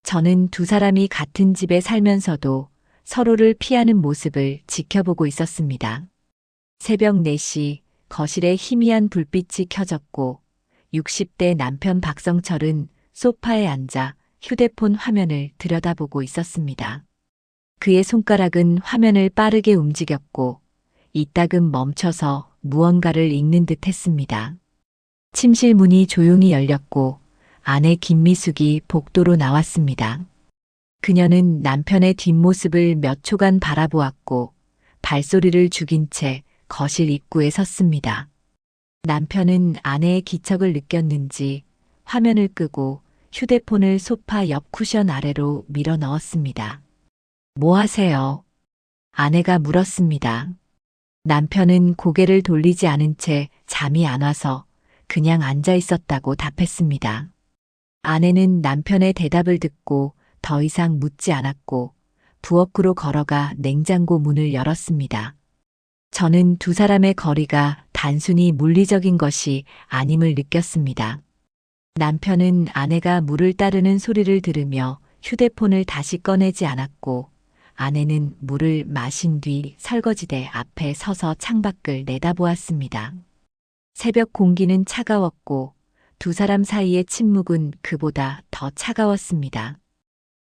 저는 두 사람이 같은 집에 살면서도 서로를 피하는 모습을 지켜보고 있었습니다. 새벽 4시 거실에 희미한 불빛이 켜졌고 60대 남편 박성철은 소파에 앉아 휴대폰 화면을 들여다보고 있었습니다. 그의 손가락은 화면을 빠르게 움직였고 이따금 멈춰서 무언가를 읽는 듯 했습니다. 침실 문이 조용히 열렸고 아내 김미숙이 복도로 나왔습니다. 그녀는 남편의 뒷모습을 몇 초간 바라보았고 발소리를 죽인 채 거실 입구에 섰습니다. 남편은 아내의 기척을 느꼈는지 화면을 끄고 휴대폰을 소파 옆 쿠션 아래로 밀어 넣었습니다. 뭐 하세요? 아내가 물었습니다. 남편은 고개를 돌리지 않은 채 잠이 안 와서 그냥 앉아 있었다고 답했습니다. 아내는 남편의 대답을 듣고 더 이상 묻지 않았고 부엌으로 걸어가 냉장고 문을 열었습니다. 저는 두 사람의 거리가 단순히 물리적인 것이 아님을 느꼈습니다. 남편은 아내가 물을 따르는 소리를 들으며 휴대폰을 다시 꺼내지 않았고 아내는 물을 마신 뒤 설거지대 앞에 서서 창밖을 내다보았습니다. 새벽 공기는 차가웠고 두 사람 사이의 침묵은 그보다 더 차가웠습니다.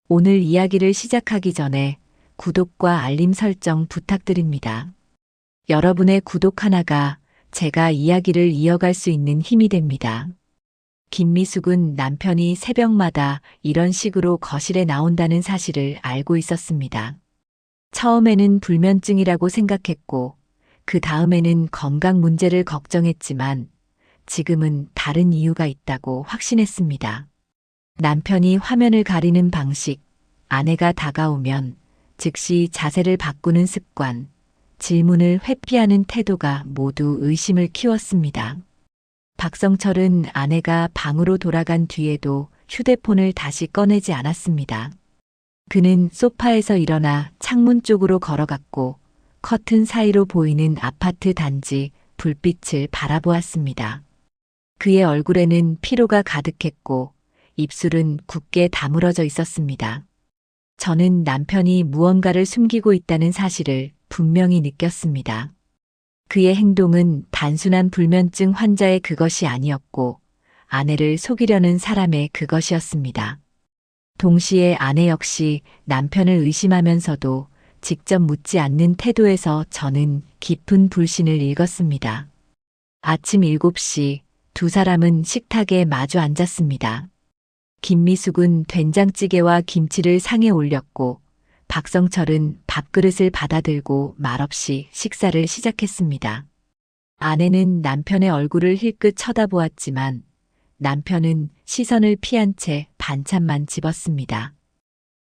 오늘 이야기를 시작하기 전에 구독과 알림 설정 부탁드립니다. 여러분의 구독 하나가 제가 이야기를 이어갈 수 있는 힘이 됩니다. 김미숙은 남편이 새벽마다 이런 식으로 거실에 나온다는 사실을 알고 있었습니다. 처음에는 불면증이라고 생각했고 그 다음에는 건강 문제를 걱정했지만 지금은 다른 이유가 있다고 확신했습니다. 남편이 화면을 가리는 방식, 아내가 다가오면 즉시 자세를 바꾸는 습관, 질문을 회피하는 태도가 모두 의심을 키웠습니다. 박성철은 아내가 방으로 돌아간 뒤에도 휴대폰을 다시 꺼내지 않았습니다. 그는 소파에서 일어나 창문 쪽으로 걸어갔고 커튼 사이로 보이는 아파트 단지 불빛을 바라보았습니다. 그의 얼굴에는 피로가 가득했고 입술은 굳게 다물어져 있었습니다. 저는 남편이 무언가를 숨기고 있다는 사실을 분명히 느꼈습니다. 그의 행동은 단순한 불면증 환자의 그것이 아니었고 아내를 속이려는 사람의 그것이었습니다. 동시에 아내 역시 남편을 의심하면서도 직접 묻지 않는 태도에서 저는 깊은 불신을 읽었습니다. 아침 7시 두 사람은 식탁에 마주 앉았습니다. 김미숙은 된장찌개와 김치를 상에 올렸고 박성철은 밥그릇을 받아들고 말없이 식사를 시작했습니다. 아내는 남편의 얼굴을 힐끗 쳐다보았지만 남편은 시선을 피한 채 반찬만 집었습니다.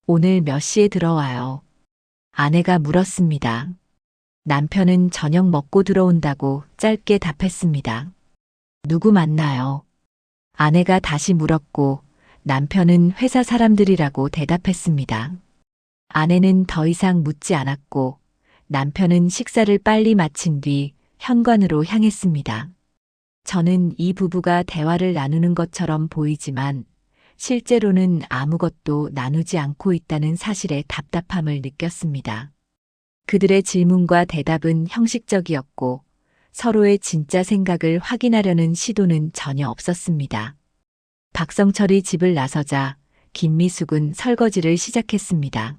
오늘 몇 시에 들어와요? 아내가 물었습니다. 남편은 저녁 먹고 들어온다고 짧게 답했습니다. 누구 만나요? 아내가 다시 물었고 남편은 회사 사람들이라고 대답했습니다. 아내는 더 이상 묻지 않았고 남편은 식사를 빨리 마친 뒤 현관으로 향했습니다. 저는 이 부부가 대화를 나누는 것처럼 보이지만 실제로는 아무것도 나누지 않고 있다는 사실에 답답함을 느꼈습니다. 그들의 질문과 대답은 형식적이었고 서로의 진짜 생각을 확인하려는 시도는 전혀 없었습니다. 박성철이 집을 나서자 김미숙은 설거지를 시작했습니다.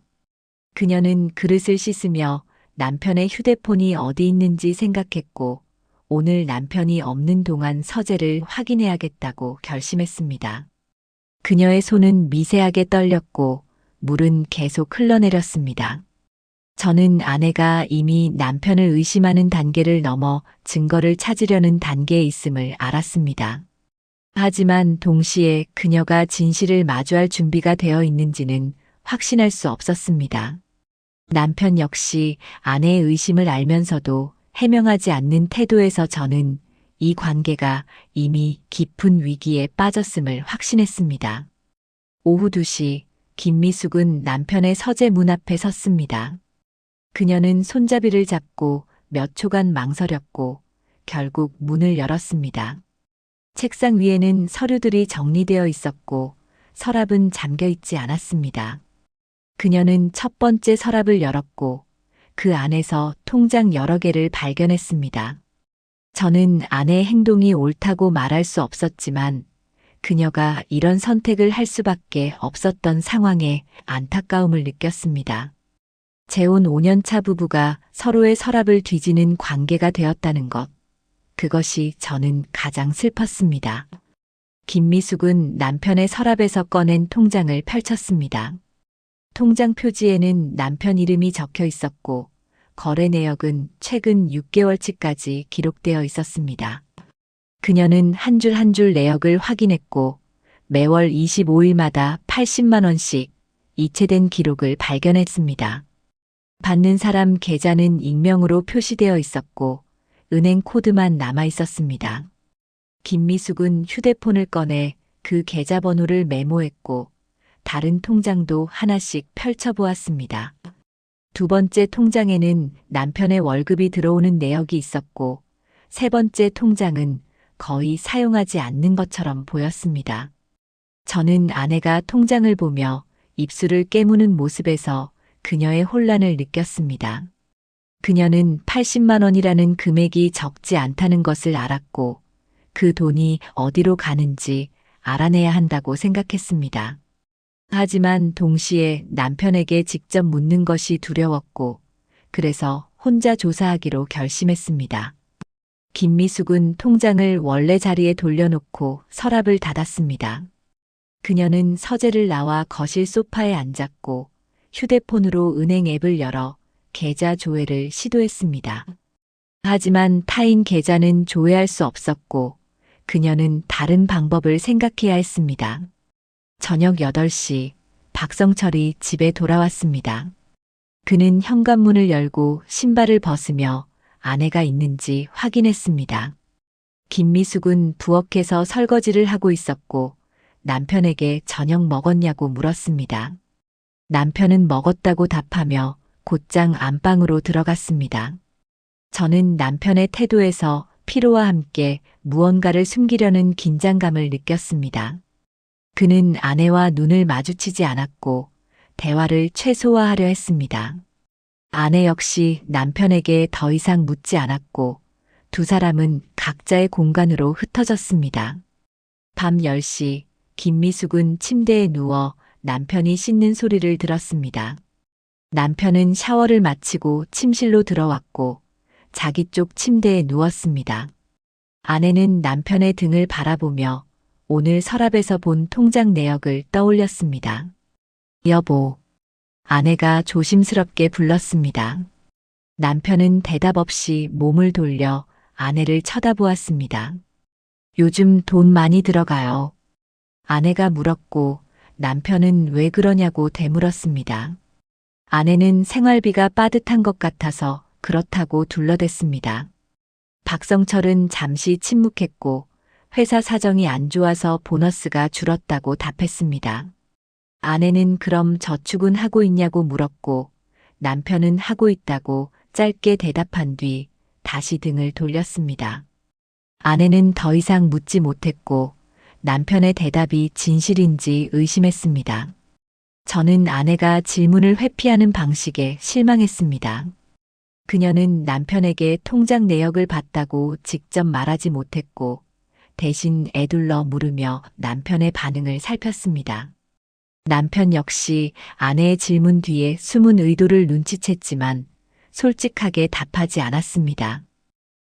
그녀는 그릇을 씻으며 남편의 휴대폰이 어디 있는지 생각했고 오늘 남편이 없는 동안 서재를 확인해야겠다고 결심했습니다. 그녀의 손은 미세하게 떨렸고 물은 계속 흘러내렸습니다. 저는 아내가 이미 남편을 의심하는 단계를 넘어 증거를 찾으려는 단계에 있음을 알았습니다. 하지만 동시에 그녀가 진실을 마주할 준비가 되어 있는지는 확신할 수 없었습니다. 남편 역시 아내의 의심을 알면서도 해명하지 않는 태도에서 저는 이 관계가 이미 깊은 위기에 빠졌음을 확신했습니다. 오후 2시 김미숙은 남편의 서재 문 앞에 섰습니다. 그녀는 손잡이를 잡고 몇 초간 망설였고 결국 문을 열었습니다. 책상 위에는 서류들이 정리되어 있었고 서랍은 잠겨 있지 않았습니다. 그녀는 첫 번째 서랍을 열었고 그 안에서 통장 여러 개를 발견했습니다. 저는 아내의 행동이 옳다고 말할 수 없었지만 그녀가 이런 선택을 할 수밖에 없었던 상황에 안타까움을 느꼈습니다. 재혼 5년차 부부가 서로의 서랍을 뒤지는 관계가 되었다는 것. 그것이 저는 가장 슬펐습니다. 김미숙은 남편의 서랍에서 꺼낸 통장을 펼쳤습니다. 통장 표지에는 남편 이름이 적혀 있었고 거래 내역은 최근 6개월치까지 기록되어 있었습니다. 그녀는 한 줄 한 줄 내역을 확인했고 매월 25일마다 80만 원씩 이체된 기록을 발견했습니다. 받는 사람 계좌는 익명으로 표시되어 있었고 은행 코드만 남아 있었습니다. 김미숙은 휴대폰을 꺼내 그 계좌번호를 메모했고 다른 통장도 하나씩 펼쳐보았습니다. 두 번째 통장에는 남편의 월급이 들어오는 내역이 있었고 세 번째 통장은 거의 사용하지 않는 것처럼 보였습니다. 저는 아내가 통장을 보며 입술을 깨무는 모습에서 그녀의 혼란을 느꼈습니다. 그녀는 80만 원이라는 금액이 적지 않다는 것을 알았고 그 돈이 어디로 가는지 알아내야 한다고 생각했습니다. 하지만 동시에 남편에게 직접 묻는 것이 두려웠고 그래서 혼자 조사하기로 결심했습니다. 김미숙은 통장을 원래 자리에 돌려놓고 서랍을 닫았습니다. 그녀는 서재를 나와 거실 소파에 앉았고 휴대폰으로 은행 앱을 열어 계좌 조회를 시도했습니다. 하지만 타인 계좌는 조회할 수 없었고 그녀는 다른 방법을 생각해야 했습니다. 저녁 8시 박성철이 집에 돌아왔습니다. 그는 현관문을 열고 신발을 벗으며 아내가 있는지 확인했습니다. 김미숙은 부엌에서 설거지를 하고 있었고 남편에게 저녁 먹었냐고 물었습니다. 남편은 먹었다고 답하며 곧장 안방으로 들어갔습니다. 저는 남편의 태도에서 피로와 함께 무언가를 숨기려는 긴장감을 느꼈습니다. 그는 아내와 눈을 마주치지 않았고 대화를 최소화하려 했습니다. 아내 역시 남편에게 더 이상 묻지 않았고 두 사람은 각자의 공간으로 흩어졌습니다. 밤 10시 김미숙은 침대에 누워 남편이 씻는 소리를 들었습니다. 남편은 샤워를 마치고 침실로 들어왔고 자기 쪽 침대에 누웠습니다. 아내는 남편의 등을 바라보며 오늘 서랍에서 본 통장 내역을 떠올렸습니다. 여보, 아내가 조심스럽게 불렀습니다. 남편은 대답 없이 몸을 돌려 아내를 쳐다보았습니다. 요즘 돈 많이 들어가요. 아내가 물었고 남편은 왜 그러냐고 되물었습니다. 아내는 생활비가 빠듯한 것 같아서 그렇다고 둘러댔습니다. 박성철은 잠시 침묵했고 회사 사정이 안 좋아서 보너스가 줄었다고 답했습니다. 아내는 그럼 저축은 하고 있냐고 물었고 남편은 하고 있다고 짧게 대답한 뒤 다시 등을 돌렸습니다. 아내는 더 이상 묻지 못했고 남편의 대답이 진실인지 의심했습니다. 저는 아내가 질문을 회피하는 방식에 실망했습니다. 그녀는 남편에게 통장 내역을 봤다고 직접 말하지 못했고 대신 애둘러 물으며 남편의 반응을 살폈습니다. 남편 역시 아내의 질문 뒤에 숨은 의도를 눈치챘지만 솔직하게 답하지 않았습니다.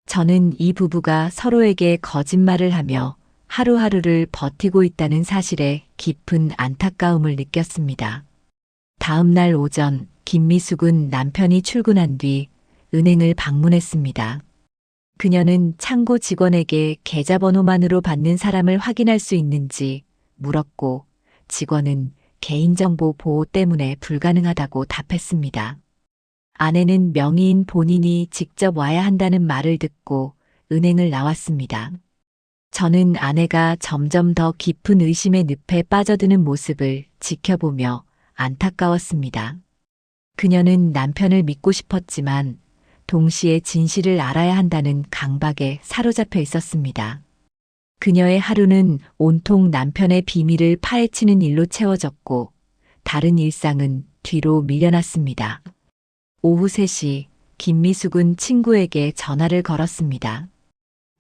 저는 이 부부가 서로에게 거짓말을 하며 하루하루를 버티고 있다는 사실에 깊은 안타까움을 느꼈습니다. 다음 날 오전 김미숙은 남편이 출근한 뒤 은행을 방문했습니다. 그녀는 창고 직원에게 계좌번호만으로 받는 사람을 확인할 수 있는지 물었고 직원은 개인정보 보호 때문에 불가능하다고 답했습니다. 아내는 명의인 본인이 직접 와야 한다는 말을 듣고 은행을 나왔습니다. 저는 아내가 점점 더 깊은 의심의 늪에 빠져드는 모습을 지켜보며 안타까웠습니다. 그녀는 남편을 믿고 싶었지만 동시에 진실을 알아야 한다는 강박에 사로잡혀 있었습니다. 그녀의 하루는 온통 남편의 비밀을 파헤치는 일로 채워졌고 다른 일상은 뒤로 밀려났습니다. 오후 3시 김미숙은 친구에게 전화를 걸었습니다.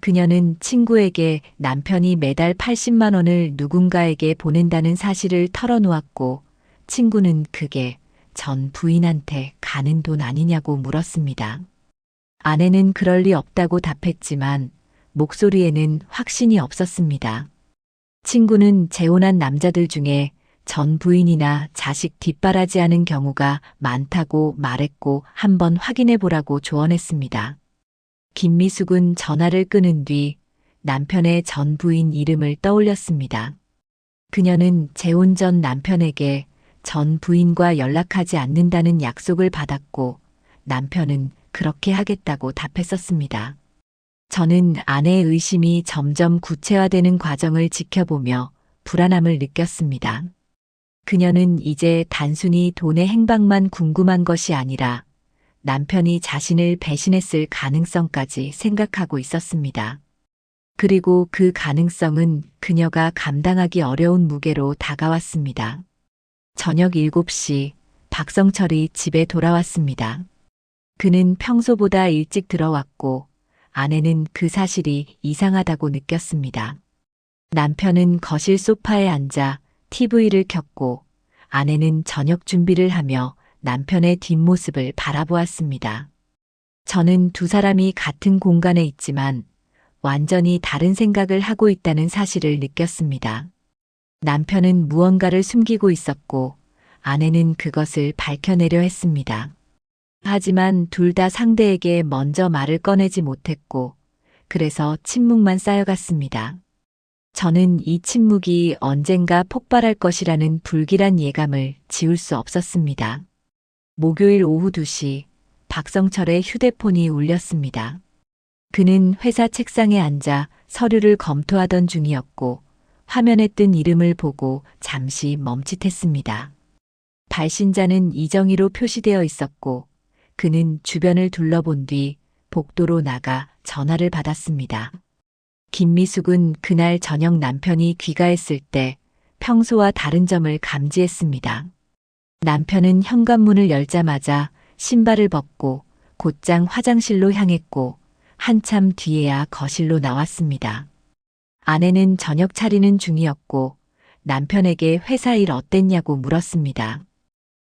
그녀는 친구에게 남편이 매달 80만 원을 누군가에게 보낸다는 사실을 털어놓았고 친구는 그게 전 부인한테 가는 돈 아니냐고 물었습니다. 아내는 그럴 리 없다고 답했지만 목소리에는 확신이 없었습니다. 친구는 재혼한 남자들 중에 전 부인이나 자식 뒷바라지하는 경우가 많다고 말했고 한번 확인해 보라고 조언했습니다. 김미숙은 전화를 끊은 뒤 남편의 전 부인 이름을 떠올렸습니다. 그녀는 재혼 전 남편에게 전 부인과 연락하지 않는다는 약속을 받았고 남편은 그렇게 하겠다고 답했었습니다. 저는 아내의 의심이 점점 구체화되는 과정을 지켜보며 불안함을 느꼈습니다. 그녀는 이제 단순히 돈의 행방만 궁금한 것이 아니라 남편이 자신을 배신했을 가능성까지 생각하고 있었습니다. 그리고 그 가능성은 그녀가 감당하기 어려운 무게로 다가왔습니다. 저녁 7시 박성철이 집에 돌아왔습니다. 그는 평소보다 일찍 들어왔고 아내는 그 사실이 이상하다고 느꼈습니다. 남편은 거실 소파에 앉아 TV를 켰고 아내는 저녁 준비를 하며 남편의 뒷모습을 바라보았습니다. 저는 두 사람이 같은 공간에 있지만 완전히 다른 생각을 하고 있다는 사실을 느꼈습니다. 남편은 무언가를 숨기고 있었고 아내는 그것을 밝혀내려 했습니다. 하지만 둘 다 상대에게 먼저 말을 꺼내지 못했고 그래서 침묵만 쌓여갔습니다. 저는 이 침묵이 언젠가 폭발할 것이라는 불길한 예감을 지울 수 없었습니다. 목요일 오후 2시 박성철의 휴대폰이 울렸습니다. 그는 회사 책상에 앉아 서류를 검토하던 중이었고 화면에 뜬 이름을 보고 잠시 멈칫했습니다. 발신자는 이정희로 표시되어 있었고 그는 주변을 둘러본 뒤 복도로 나가 전화를 받았습니다. 김미숙은 그날 저녁 남편이 귀가했을 때 평소와 다른 점을 감지했습니다. 남편은 현관문을 열자마자 신발을 벗고 곧장 화장실로 향했고 한참 뒤에야 거실로 나왔습니다. 아내는 저녁 차리는 중이었고 남편에게 회사 일 어땠냐고 물었습니다.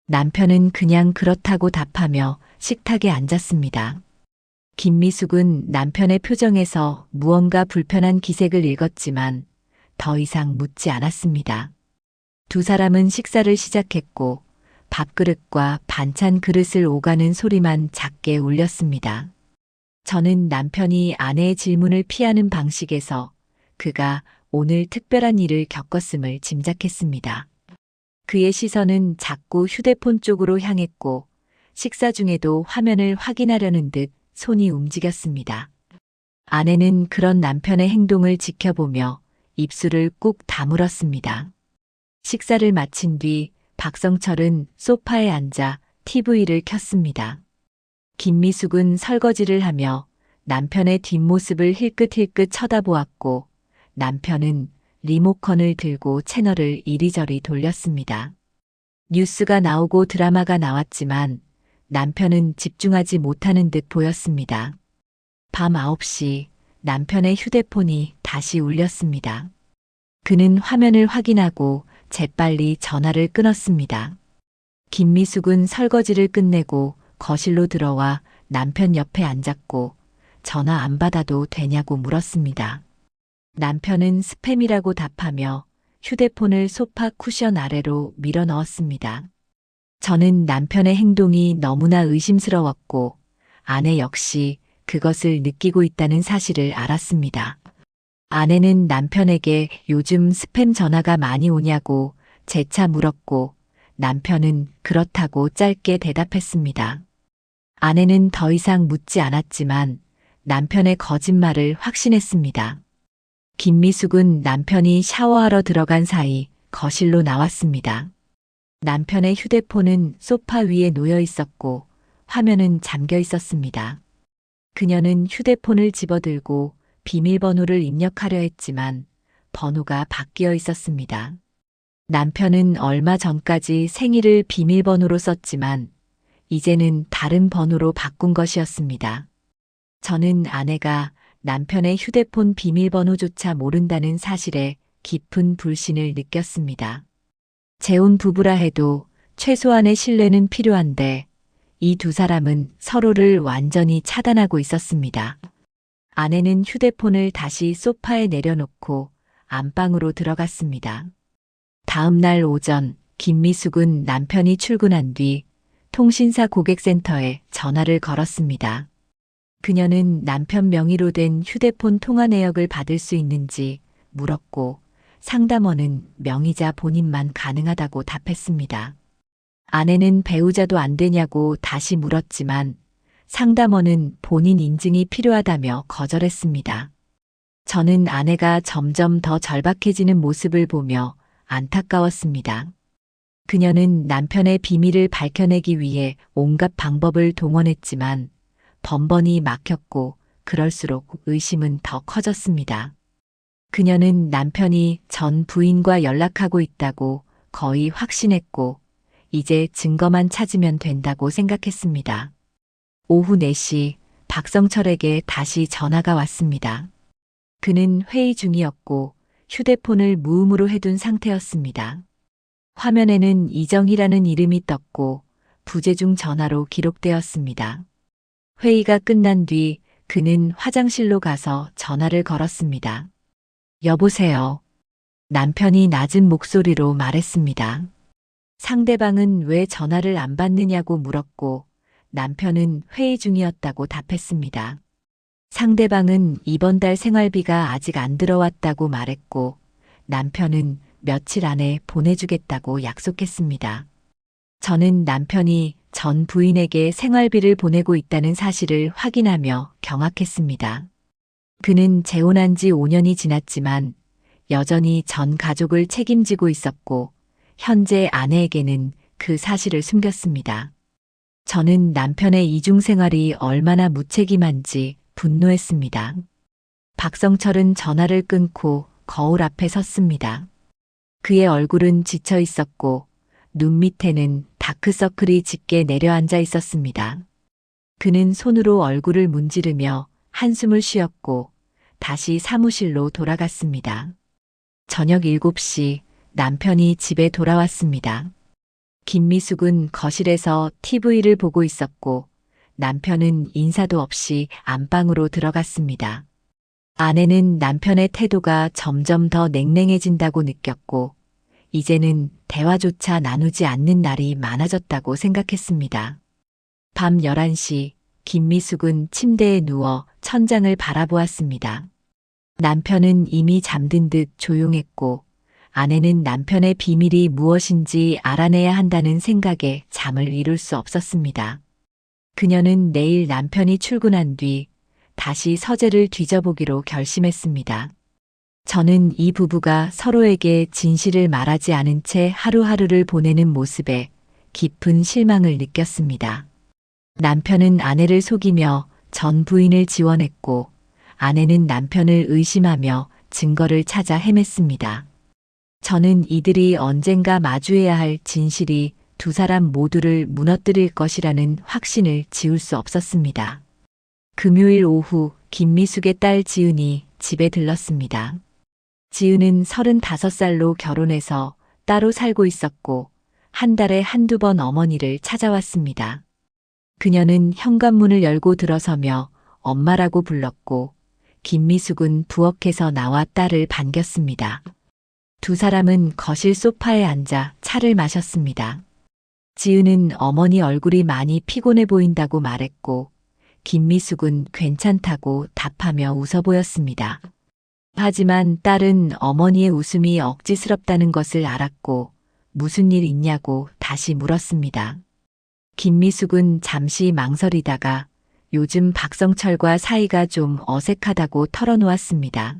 남편은 그냥 그렇다고 답하며 식탁에 앉았습니다. 김미숙은 남편의 표정에서 무언가 불편한 기색을 읽었지만 더 이상 묻지 않았습니다. 두 사람은 식사를 시작했고 밥그릇과 반찬 그릇을 오가는 소리만 작게 울렸습니다. 저는 남편이 아내의 질문을 피하는 방식에서 그가 오늘 특별한 일을 겪었음을 짐작했습니다. 그의 시선은 자꾸 휴대폰 쪽으로 향했고 식사 중에도 화면을 확인하려는 듯 손이 움직였습니다. 아내는 그런 남편의 행동을 지켜보며 입술을 꾹 다물었습니다. 식사를 마친 뒤 박성철은 소파에 앉아 TV를 켰습니다. 김미숙은 설거지를 하며 남편의 뒷모습을 힐끗힐끗 쳐다보았고 남편은 리모컨을 들고 채널을 이리저리 돌렸습니다. 뉴스가 나오고 드라마가 나왔지만 남편은 집중하지 못하는 듯 보였습니다. 밤 9시 남편의 휴대폰이 다시 울렸습니다. 그는 화면을 확인하고 재빨리 전화를 끊었습니다. 김미숙은 설거지를 끝내고 거실로 들어와 남편 옆에 앉았고 전화 안 받아도 되냐고 물었습니다. 남편은 스팸이라고 답하며 휴대폰을 소파 쿠션 아래로 밀어 넣었습니다. 저는 남편의 행동이 너무나 의심스러웠고 아내 역시 그것을 느끼고 있다는 사실을 알았습니다. 아내는 남편에게 요즘 스팸 전화가 많이 오냐고 재차 물었고 남편은 그렇다고 짧게 대답했습니다. 아내는 더 이상 묻지 않았지만 남편의 거짓말을 확신했습니다. 김미숙은 남편이 샤워하러 들어간 사이 거실로 나왔습니다. 남편의 휴대폰은 소파 위에 놓여 있었고 화면은 잠겨 있었습니다. 그녀는 휴대폰을 집어들고 비밀번호를 입력하려 했지만 번호가 바뀌어 있었습니다. 남편은 얼마 전까지 생일을 비밀번호로 썼지만 이제는 다른 번호로 바꾼 것이었습니다. 저는 아내가 남편의 휴대폰 비밀번호조차 모른다는 사실에 깊은 불신을 느꼈습니다. 재혼 부부라 해도 최소한의 신뢰는 필요한데 이 두 사람은 서로를 완전히 차단하고 있었습니다. 아내는 휴대폰을 다시 소파에 내려놓고 안방으로 들어갔습니다. 다음 날 오전 김미숙은 남편이 출근한 뒤 통신사 고객센터에 전화를 걸었습니다. 그녀는 남편 명의로 된 휴대폰 통화 내역을 받을 수 있는지 물었고 상담원은 명의자 본인만 가능하다고 답했습니다. 아내는 배우자도 안 되냐고 다시 물었지만 상담원은 본인 인증이 필요하다며 거절했습니다. 저는 아내가 점점 더 절박해지는 모습을 보며 안타까웠습니다. 그녀는 남편의 비밀을 밝혀내기 위해 온갖 방법을 동원했지만 번번이 막혔고 그럴수록 의심은 더 커졌습니다. 그녀는 남편이 전 부인과 연락하고 있다고 거의 확신했고 이제 증거만 찾으면 된다고 생각했습니다. 오후 4시 박성철에게 다시 전화가 왔습니다. 그는 회의 중이었고 휴대폰을 무음으로 해둔 상태였습니다. 화면에는 이정희라는 이름이 떴고 부재중 전화로 기록되었습니다. 회의가 끝난 뒤 그는 화장실로 가서 전화를 걸었습니다. 여보세요. 남편이 낮은 목소리로 말했습니다. 상대방은 왜 전화를 안 받느냐고 물었고 남편은 회의 중이었다고 답했습니다. 상대방은 이번 달 생활비가 아직 안 들어왔다고 말했고 남편은 며칠 안에 보내주겠다고 약속했습니다. 저는 남편이 전 부인에게 생활비를 보내고 있다는 사실을 확인하며 경악했습니다. 그는 재혼한 지 5년이 지났지만 여전히 전 가족을 책임지고 있었고 현재 아내에게는 그 사실을 숨겼습니다. 저는 남편의 이중생활이 얼마나 무책임한지 분노했습니다. 박성철은 전화를 끊고 거울 앞에 섰습니다. 그의 얼굴은 지쳐 있었고 눈 밑에는 다크서클이 짙게 내려앉아 있었습니다. 그는 손으로 얼굴을 문지르며 한숨을 쉬었고 다시 사무실로 돌아갔습니다. 저녁 7시 남편이 집에 돌아왔습니다. 김미숙은 거실에서 TV를 보고 있었고 남편은 인사도 없이 안방으로 들어갔습니다. 아내는 남편의 태도가 점점 더 냉랭해진다고 느꼈고 이제는 대화조차 나누지 않는 날이 많아졌다고 생각했습니다. 밤 11시 김미숙은 침대에 누워 천장을 바라보았습니다. 남편은 이미 잠든 듯 조용했고 아내는 남편의 비밀이 무엇인지 알아내야 한다는 생각에 잠을 이룰 수 없었습니다. 그녀는 내일 남편이 출근한 뒤 다시 서재를 뒤져보기로 결심했습니다. 저는 이 부부가 서로에게 진실을 말하지 않은 채 하루하루를 보내는 모습에 깊은 실망을 느꼈습니다. 남편은 아내를 속이며 전 부인을 지원했고 아내는 남편을 의심하며 증거를 찾아 헤맸습니다. 저는 이들이 언젠가 마주해야 할 진실이 두 사람 모두를 무너뜨릴 것이라는 확신을 지울 수 없었습니다. 금요일 오후 김미숙의 딸 지은이 집에 들렀습니다. 지은은 35살로 결혼해서 따로 살고 있었고 한 달에 한두 번 어머니를 찾아왔습니다. 그녀는 현관문을 열고 들어서며 엄마라고 불렀고 김미숙은 부엌에서 나와 딸을 반겼습니다. 두 사람은 거실 소파에 앉아 차를 마셨습니다. 지은은 어머니 얼굴이 많이 피곤해 보인다고 말했고 김미숙은 괜찮다고 답하며 웃어 보였습니다. 하지만 딸은 어머니의 웃음이 억지스럽다는 것을 알았고 무슨 일 있냐고 다시 물었습니다. 김미숙은 잠시 망설이다가 요즘 박성철과 사이가 좀 어색하다고 털어놓았습니다.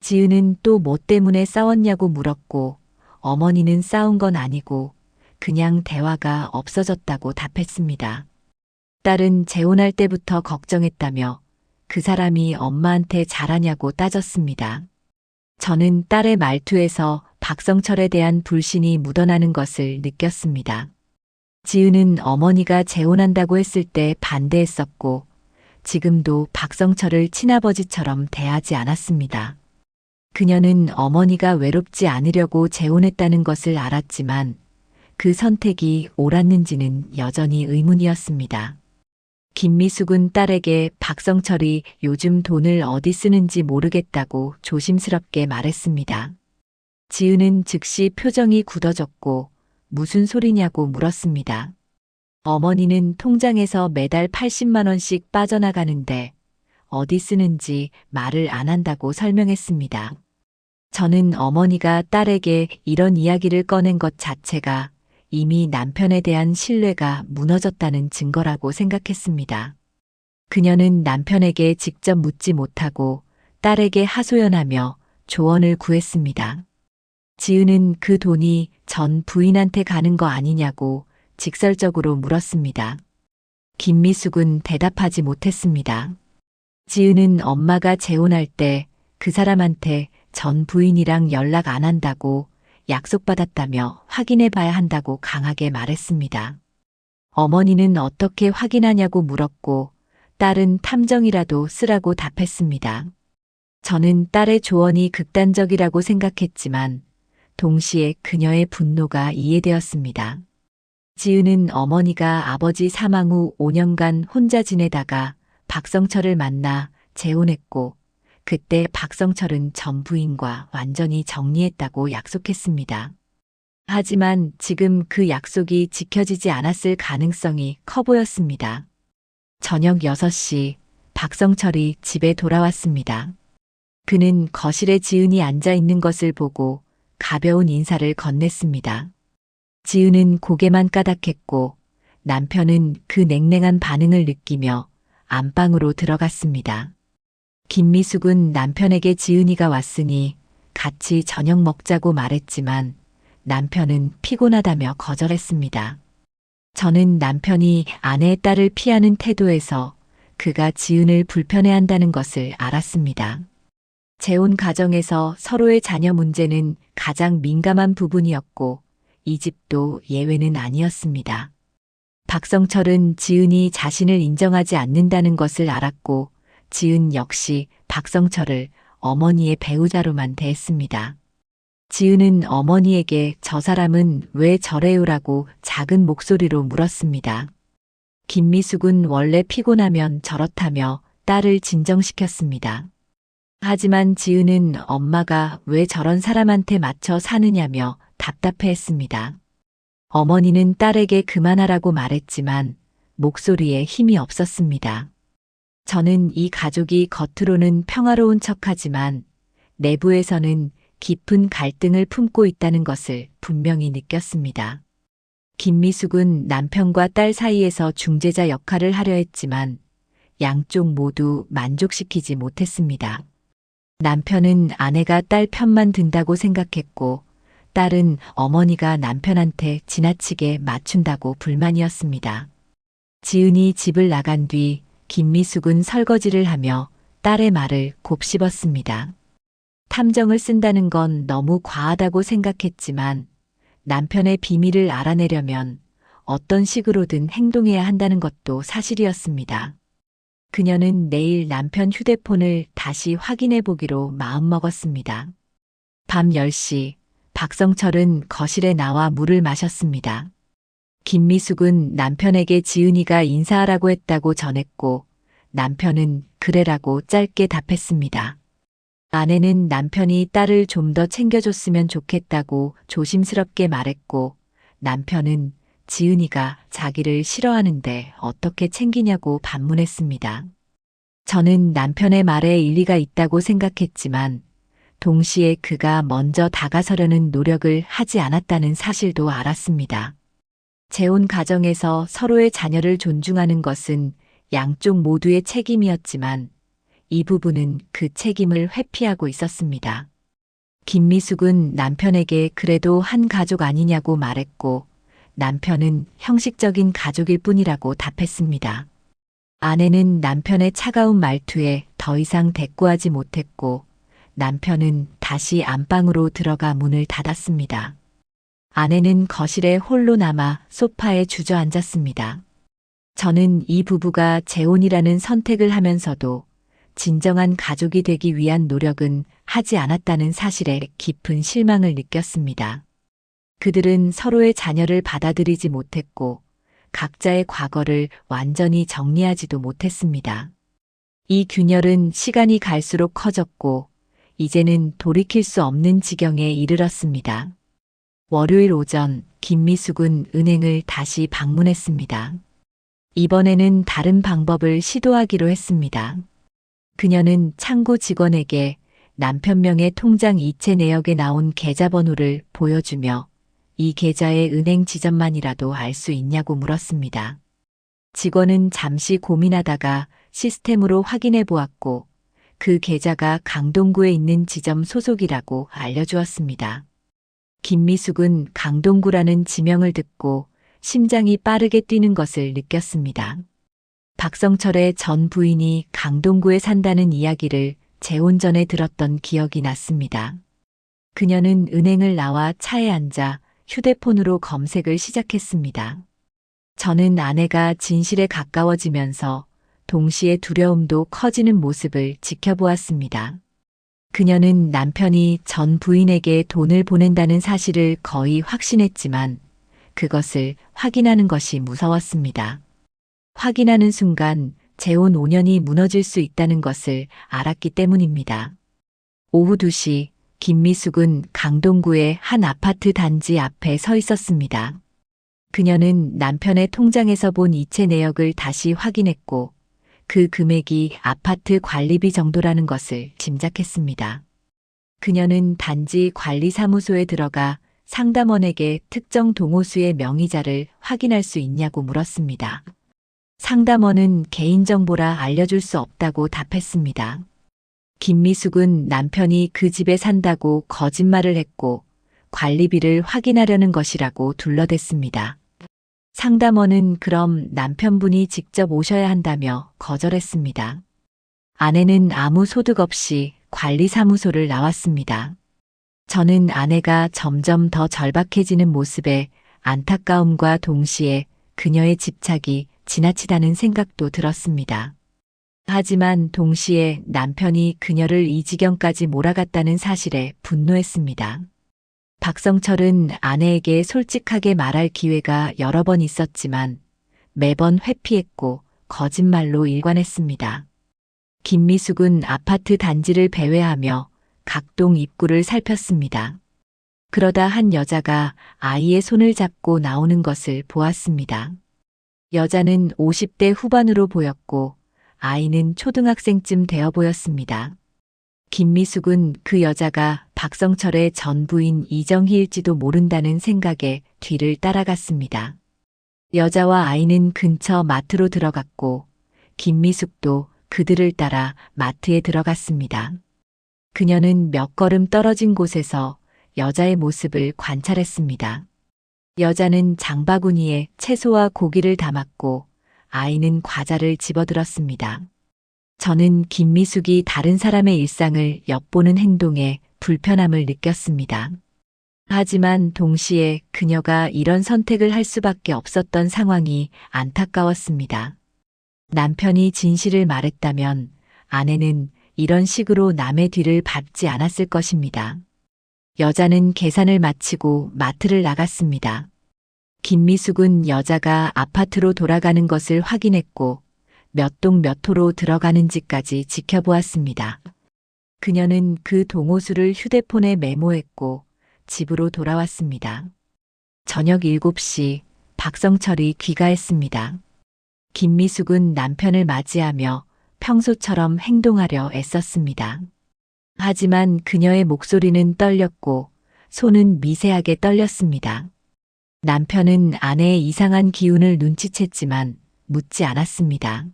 지은은 또 뭐 때문에 싸웠냐고 물었고 어머니는 싸운 건 아니고 그냥 대화가 없어졌다고 답했습니다. 딸은 재혼할 때부터 걱정했다며 그 사람이 엄마한테 잘하냐고 따졌습니다. 저는 딸의 말투에서 박성철에 대한 불신이 묻어나는 것을 느꼈습니다. 지은은 어머니가 재혼한다고 했을 때 반대했었고, 지금도 박성철을 친아버지처럼 대하지 않았습니다. 그녀는 어머니가 외롭지 않으려고 재혼했다는 것을 알았지만 그 선택이 옳았는지는 여전히 의문이었습니다. 김미숙은 딸에게 박성철이 요즘 돈을 어디 쓰는지 모르겠다고 조심스럽게 말했습니다. 지은은 즉시 표정이 굳어졌고 무슨 소리냐고 물었습니다. 어머니는 통장에서 매달 80만 원씩 빠져나가는데 어디 쓰는지 말을 안 한다고 설명했습니다. 저는 어머니가 딸에게 이런 이야기를 꺼낸 것 자체가 이미 남편에 대한 신뢰가 무너졌다는 증거라고 생각했습니다. 그녀는 남편에게 직접 묻지 못하고 딸에게 하소연하며 조언을 구했습니다. 지은은 그 돈이 전 부인한테 가는 거 아니냐고 직설적으로 물었습니다. 김미숙은 대답하지 못했습니다. 지은은 엄마가 재혼할 때 그 사람한테 전 부인이랑 연락 안 한다고 약속받았다며 확인해 봐야 한다고 강하게 말했습니다. 어머니는 어떻게 확인하냐고 물었고 딸은 탐정이라도 쓰라고 답했습니다. 저는 딸의 조언이 극단적이라고 생각했지만 동시에 그녀의 분노가 이해되었습니다. 지은은 어머니가 아버지 사망 후 5년간 혼자 지내다가 박성철을 만나 재혼했고 그때 박성철은 전 부인과 완전히 정리했다고 약속했습니다. 하지만 지금 그 약속이 지켜지지 않았을 가능성이 커 보였습니다. 저녁 6시 박성철이 집에 돌아왔습니다. 그는 거실에 지은이 앉아 있는 것을 보고 가벼운 인사를 건넸습니다. 지은은 고개만 까닥했고 남편은 그 냉랭한 반응을 느끼며 안방으로 들어갔습니다. 김미숙은 남편에게 지은이가 왔으니 같이 저녁 먹자고 말했지만 남편은 피곤하다며 거절했습니다. 저는 남편이 아내의 딸을 피하는 태도에서 그가 지은을 불편해한다는 것을 알았습니다. 재혼 가정에서 서로의 자녀 문제는 가장 민감한 부분이었고 이 집도 예외는 아니었습니다. 박성철은 지은이 자신을 인정하지 않는다는 것을 알았고 지은 역시 박성철을 어머니의 배우자로만 대했습니다. 지은은 어머니에게 저 사람은 왜 저래요라고 작은 목소리로 물었습니다. 김미숙은 원래 피곤하면 저렇다며 딸을 진정시켰습니다. 하지만 지은은 엄마가 왜 저런 사람한테 맞춰 사느냐며 답답해했습니다. 어머니는 딸에게 그만하라고 말했지만 목소리에 힘이 없었습니다. 저는 이 가족이 겉으로는 평화로운 척하지만 내부에서는 깊은 갈등을 품고 있다는 것을 분명히 느꼈습니다. 김미숙은 남편과 딸 사이에서 중재자 역할을 하려 했지만 양쪽 모두 만족시키지 못했습니다. 남편은 아내가 딸 편만 든다고 생각했고 딸은 어머니가 남편한테 지나치게 맞춘다고 불만이었습니다. 지은이 집을 나간 뒤 김미숙은 설거지를 하며 딸의 말을 곱씹었습니다. 탐정을 쓴다는 건 너무 과하다고 생각했지만 남편의 비밀을 알아내려면 어떤 식으로든 행동해야 한다는 것도 사실이었습니다. 그녀는 내일 남편 휴대폰을 다시 확인해 보기로 마음먹었습니다. 밤 10시 박성철은 거실에 나와 물을 마셨습니다. 김미숙은 남편에게 지은이가 인사하라고 했다고 전했고 남편은 그래라고 짧게 답했습니다. 아내는 남편이 딸을 좀 더 챙겨줬으면 좋겠다고 조심스럽게 말했고 남편은 지은이가 자기를 싫어하는데 어떻게 챙기냐고 반문했습니다. 저는 남편의 말에 일리가 있다고 생각했지만 동시에 그가 먼저 다가서려는 노력을 하지 않았다는 사실도 알았습니다. 재혼 가정에서 서로의 자녀를 존중하는 것은 양쪽 모두의 책임이었지만 이 부부는 그 책임을 회피하고 있었습니다. 김미숙은 남편에게 그래도 한 가족 아니냐고 말했고 남편은 형식적인 가족일 뿐이라고 답했습니다. 아내는 남편의 차가운 말투에 더 이상 대꾸하지 못했고 남편은 다시 안방으로 들어가 문을 닫았습니다. 아내는 거실에 홀로 남아 소파에 주저앉았습니다. 저는 이 부부가 재혼이라는 선택을 하면서도 진정한 가족이 되기 위한 노력은 하지 않았다는 사실에 깊은 실망을 느꼈습니다. 그들은 서로의 자녀를 받아들이지 못했고 각자의 과거를 완전히 정리하지도 못했습니다. 이 균열은 시간이 갈수록 커졌고 이제는 돌이킬 수 없는 지경에 이르렀습니다. 월요일 오전 김미숙은 은행을 다시 방문했습니다. 이번에는 다른 방법을 시도하기로 했습니다. 그녀는 창구 직원에게 남편 명의 통장 이체 내역에 나온 계좌번호를 보여주며 이 계좌의 은행 지점만이라도 알 수 있냐고 물었습니다. 직원은 잠시 고민하다가 시스템으로 확인해 보았고 그 계좌가 강동구에 있는 지점 소속이라고 알려주었습니다. 김미숙은 강동구라는 지명을 듣고 심장이 빠르게 뛰는 것을 느꼈습니다. 박성철의 전 부인이 강동구에 산다는 이야기를 재혼 전에 들었던 기억이 났습니다. 그녀는 은행을 나와 차에 앉아 휴대폰으로 검색을 시작했습니다. 저는 아내가 진실에 가까워지면서 동시에 두려움도 커지는 모습을 지켜보았습니다. 그녀는 남편이 전 부인에게 돈을 보낸다는 사실을 거의 확신했지만 그것을 확인하는 것이 무서웠습니다. 확인하는 순간 재혼 5년이 무너질 수 있다는 것을 알았기 때문입니다. 오후 2시 김미숙은 강동구의 한 아파트 단지 앞에 서 있었습니다. 그녀는 남편의 통장에서 본 이체 내역을 다시 확인했고 그 금액이 아파트 관리비 정도라는 것을 짐작했습니다. 그녀는 단지 관리사무소에 들어가 상담원에게 특정 동호수의 명의자를 확인할 수 있냐고 물었습니다. 상담원은 개인정보라 알려줄 수 없다고 답했습니다. 김미숙은 남편이 그 집에 산다고 거짓말을 했고 관리비를 확인하려는 것이라고 둘러댔습니다. 상담원은 그럼 남편분이 직접 오셔야 한다며 거절했습니다. 아내는 아무 소득 없이 관리사무소를 나왔습니다. 저는 아내가 점점 더 절박해지는 모습에 안타까움과 동시에 그녀의 집착이 지나치다는 생각도 들었습니다. 하지만 동시에 남편이 그녀를 이 지경까지 몰아갔다는 사실에 분노했습니다. 박성철은 아내에게 솔직하게 말할 기회가 여러 번 있었지만 매번 회피했고 거짓말로 일관했습니다. 김미숙은 아파트 단지를 배회하며 각동 입구를 살폈습니다. 그러다 한 여자가 아이의 손을 잡고 나오는 것을 보았습니다. 여자는 50대 후반으로 보였고 아이는 초등학생쯤 되어 보였습니다. 김미숙은 그 여자가 박성철의 전 부인 이정희일지도 모른다는 생각에 뒤를 따라갔습니다. 여자와 아이는 근처 마트로 들어갔고 김미숙도 그들을 따라 마트에 들어갔습니다. 그녀는 몇 걸음 떨어진 곳에서 여자의 모습을 관찰했습니다. 여자는 장바구니에 채소와 고기를 담았고 아이는 과자를 집어들었습니다. 저는 김미숙이 다른 사람의 일상을 엿보는 행동에 불편함을 느꼈습니다. 하지만 동시에 그녀가 이런 선택을 할 수밖에 없었던 상황이 안타까웠습니다. 남편이 진실을 말했다면 아내는 이런 식으로 남의 뒤를 밟지 않았을 것입니다. 여자는 계산을 마치고 마트를 나갔습니다. 김미숙은 여자가 아파트로 돌아가는 것을 확인했고 몇 동 몇 호로 들어가는지까지 지켜보았습니다. 그녀는 그 동호수를 휴대폰에 메모했고 집으로 돌아왔습니다. 저녁 7시 박성철이 귀가했습니다. 김미숙은 남편을 맞이하며 평소처럼 행동하려 애썼습니다. 하지만 그녀의 목소리는 떨렸고 손은 미세하게 떨렸습니다. 남편은 아내의 이상한 기운을 눈치챘지만 묻지 않았습니다.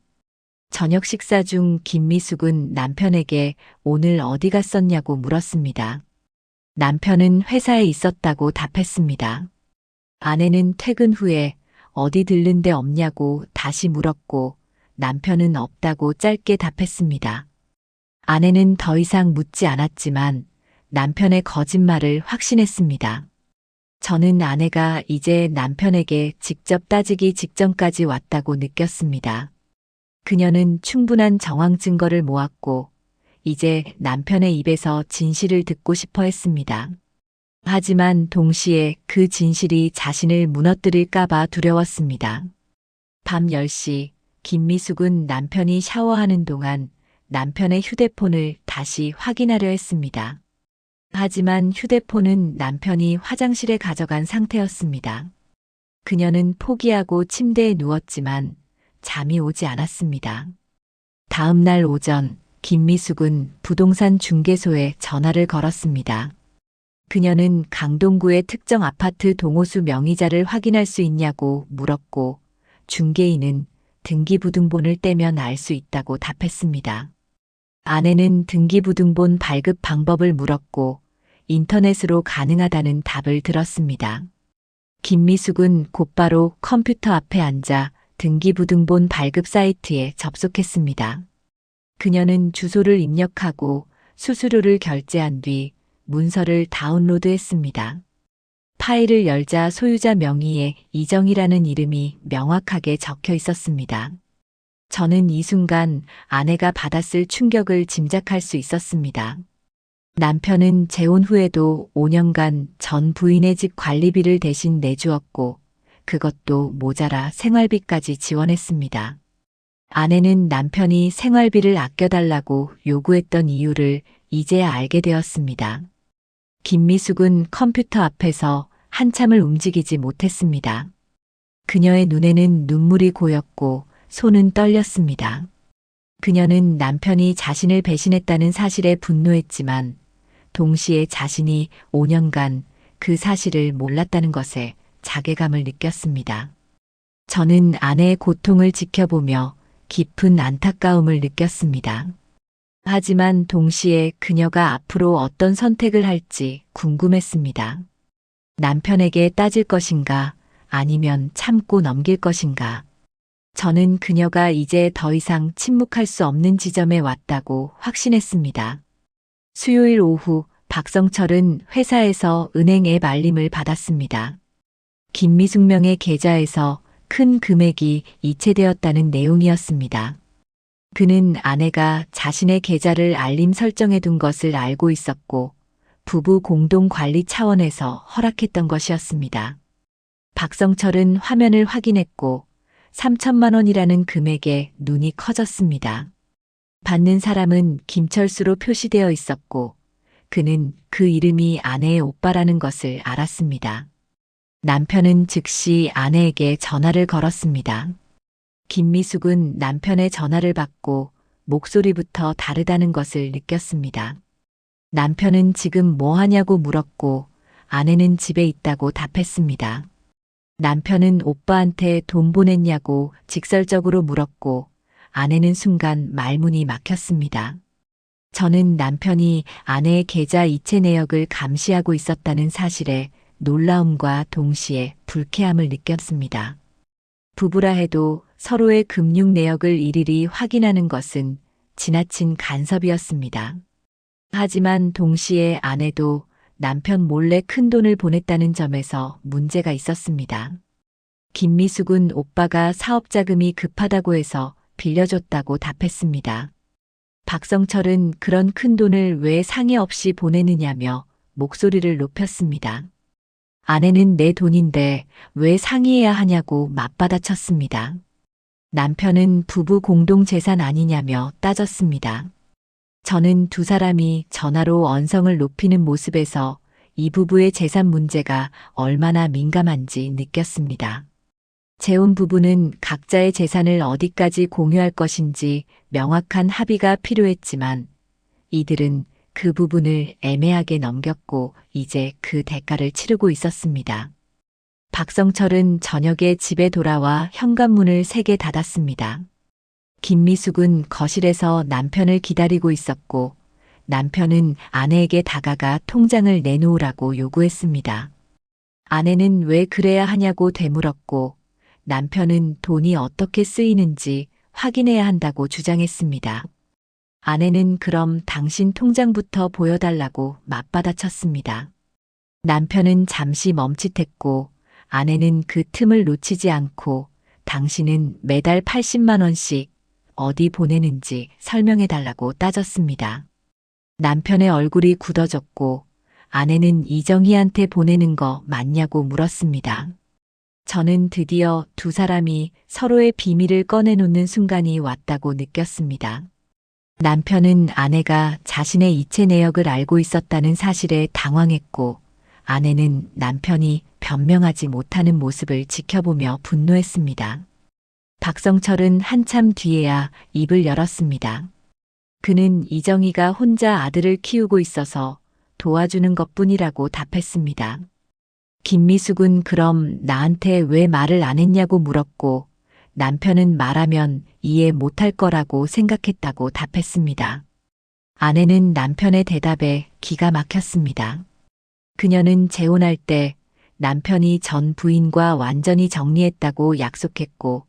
저녁 식사 중 김미숙은 남편에게 오늘 어디 갔었냐고 물었습니다. 남편은 회사에 있었다고 답했습니다. 아내는 퇴근 후에 어디 들른 데 없냐고 다시 물었고 남편은 없다고 짧게 답했습니다. 아내는 더 이상 묻지 않았지만 남편의 거짓말을 확신했습니다. 저는 아내가 이제 남편에게 직접 따지기 직전까지 왔다고 느꼈습니다. 그녀는 충분한 정황 증거를 모았고 이제 남편의 입에서 진실을 듣고 싶어 했습니다. 하지만 동시에 그 진실이 자신을 무너뜨릴까봐 두려웠습니다. 밤 10시 김미숙은 남편이 샤워하는 동안 남편의 휴대폰을 다시 확인하려 했습니다. 하지만 휴대폰은 남편이 화장실에 가져간 상태였습니다. 그녀는 포기하고 침대에 누웠지만 잠이 오지 않았습니다. 다음 날 오전 김미숙은 부동산 중개소에 전화를 걸었습니다. 그녀는 강동구의 특정 아파트 동호수 명의자를 확인할 수 있냐고 물었고 중개인은 등기부등본을 떼면 알 수 있다고 답했습니다. 아내는 등기부등본 발급 방법을 물었고 인터넷으로 가능하다는 답을 들었습니다. 김미숙은 곧바로 컴퓨터 앞에 앉아 등기부등본 발급 사이트에 접속했습니다. 그녀는 주소를 입력하고 수수료를 결제한 뒤 문서를 다운로드했습니다. 파일을 열자 소유자 명의의 이정이라는 이름이 명확하게 적혀 있었습니다. 저는 이 순간 아내가 받았을 충격을 짐작할 수 있었습니다. 남편은 재혼 후에도 5년간 전 부인의 집 관리비를 대신 내주었고 그것도 모자라 생활비까지 지원했습니다. 아내는 남편이 생활비를 아껴달라고 요구했던 이유를 이제야 알게 되었습니다. 김미숙은 컴퓨터 앞에서 한참을 움직이지 못했습니다. 그녀의 눈에는 눈물이 고였고 손은 떨렸습니다. 그녀는 남편이 자신을 배신했다는 사실에 분노했지만 동시에 자신이 5년간 그 사실을 몰랐다는 것에 자괴감을 느꼈습니다. 저는 아내의 고통을 지켜보며 깊은 안타까움을 느꼈습니다. 하지만 동시에 그녀가 앞으로 어떤 선택을 할지 궁금했습니다. 남편에게 따질 것인가 아니면 참고 넘길 것인가. 저는 그녀가 이제 더 이상 침묵할 수 없는 지점에 왔다고 확신했습니다. 수요일 오후 박성철은 회사에서 은행 앱 알림을 받았습니다. 김미숙 명의 계좌에서 큰 금액이 이체되었다는 내용이었습니다. 그는 아내가 자신의 계좌를 알림 설정해 둔 것을 알고 있었고 부부 공동 관리 차원에서 허락했던 것이었습니다. 박성철은 화면을 확인했고 3천만 원이라는 금액에 눈이 커졌습니다. 받는 사람은 김철수로 표시되어 있었고 그는 그 이름이 아내의 오빠라는 것을 알았습니다. 남편은 즉시 아내에게 전화를 걸었습니다. 김미숙은 남편의 전화를 받고 목소리부터 다르다는 것을 느꼈습니다. 남편은 지금 뭐 하냐고 물었고 아내는 집에 있다고 답했습니다. 남편은 오빠한테 돈 보냈냐고 직설적으로 물었고 아내는 순간 말문이 막혔습니다. 저는 남편이 아내의 계좌 이체 내역을 감시하고 있었다는 사실에 놀라움과 동시에 불쾌함을 느꼈습니다. 부부라 해도 서로의 금융 내역을 일일이 확인하는 것은 지나친 간섭이었습니다. 하지만 동시에 아내도 남편 몰래 큰돈을 보냈다는 점에서 문제가 있었습니다. 김미숙은 오빠가 사업자금이 급하다고 해서 빌려줬다고 답했습니다. 박성철은 그런 큰돈을 왜 상의 없이 보내느냐며 목소리를 높였습니다. 아내는 내 돈인데 왜 상의해야 하냐고 맞받아쳤습니다. 남편은 부부 공동 재산 아니냐며 따졌습니다. 저는 두 사람이 전화로 언성을 높이는 모습에서 이 부부의 재산 문제가 얼마나 민감한지 느꼈습니다. 재혼 부부는 각자의 재산을 어디까지 공유할 것인지 명확한 합의가 필요했지만 이들은 그 부분을 애매하게 넘겼고 이제 그 대가를 치르고 있었습니다. 박성철은 저녁에 집에 돌아와 현관문을 세게 닫았습니다. 김미숙은 거실에서 남편을 기다리고 있었고 남편은 아내에게 다가가 통장을 내놓으라고 요구했습니다. 아내는 왜 그래야 하냐고 되물었고 남편은 돈이 어떻게 쓰이는지 확인해야 한다고 주장했습니다. 아내는 그럼 당신 통장부터 보여달라고 맞받아쳤습니다. 남편은 잠시 멈칫했고 아내는 그 틈을 놓치지 않고 당신은 매달 80만 원씩 어디 보내는지 설명해달라고 따졌습니다. 남편의 얼굴이 굳어졌고 아내는 이정희한테 보내는 거 맞냐고 물었습니다. 저는 드디어 두 사람이 서로의 비밀을 꺼내놓는 순간이 왔다고 느꼈습니다. 남편은 아내가 자신의 이체 내역을 알고 있었다는 사실에 당황했고 아내는 남편이 변명하지 못하는 모습을 지켜보며 분노했습니다. 박성철은 한참 뒤에야 입을 열었습니다. 그는 이정희가 혼자 아들을 키우고 있어서 도와주는 것뿐이라고 답했습니다. 김미숙은 그럼 나한테 왜 말을 안 했냐고 물었고 남편은 말하면 이해 못할 거라고 생각했다고 답했습니다. 아내는 남편의 대답에 기가 막혔습니다. 그녀는 재혼할 때 남편이 전 부인과 완전히 정리했다고 약속했고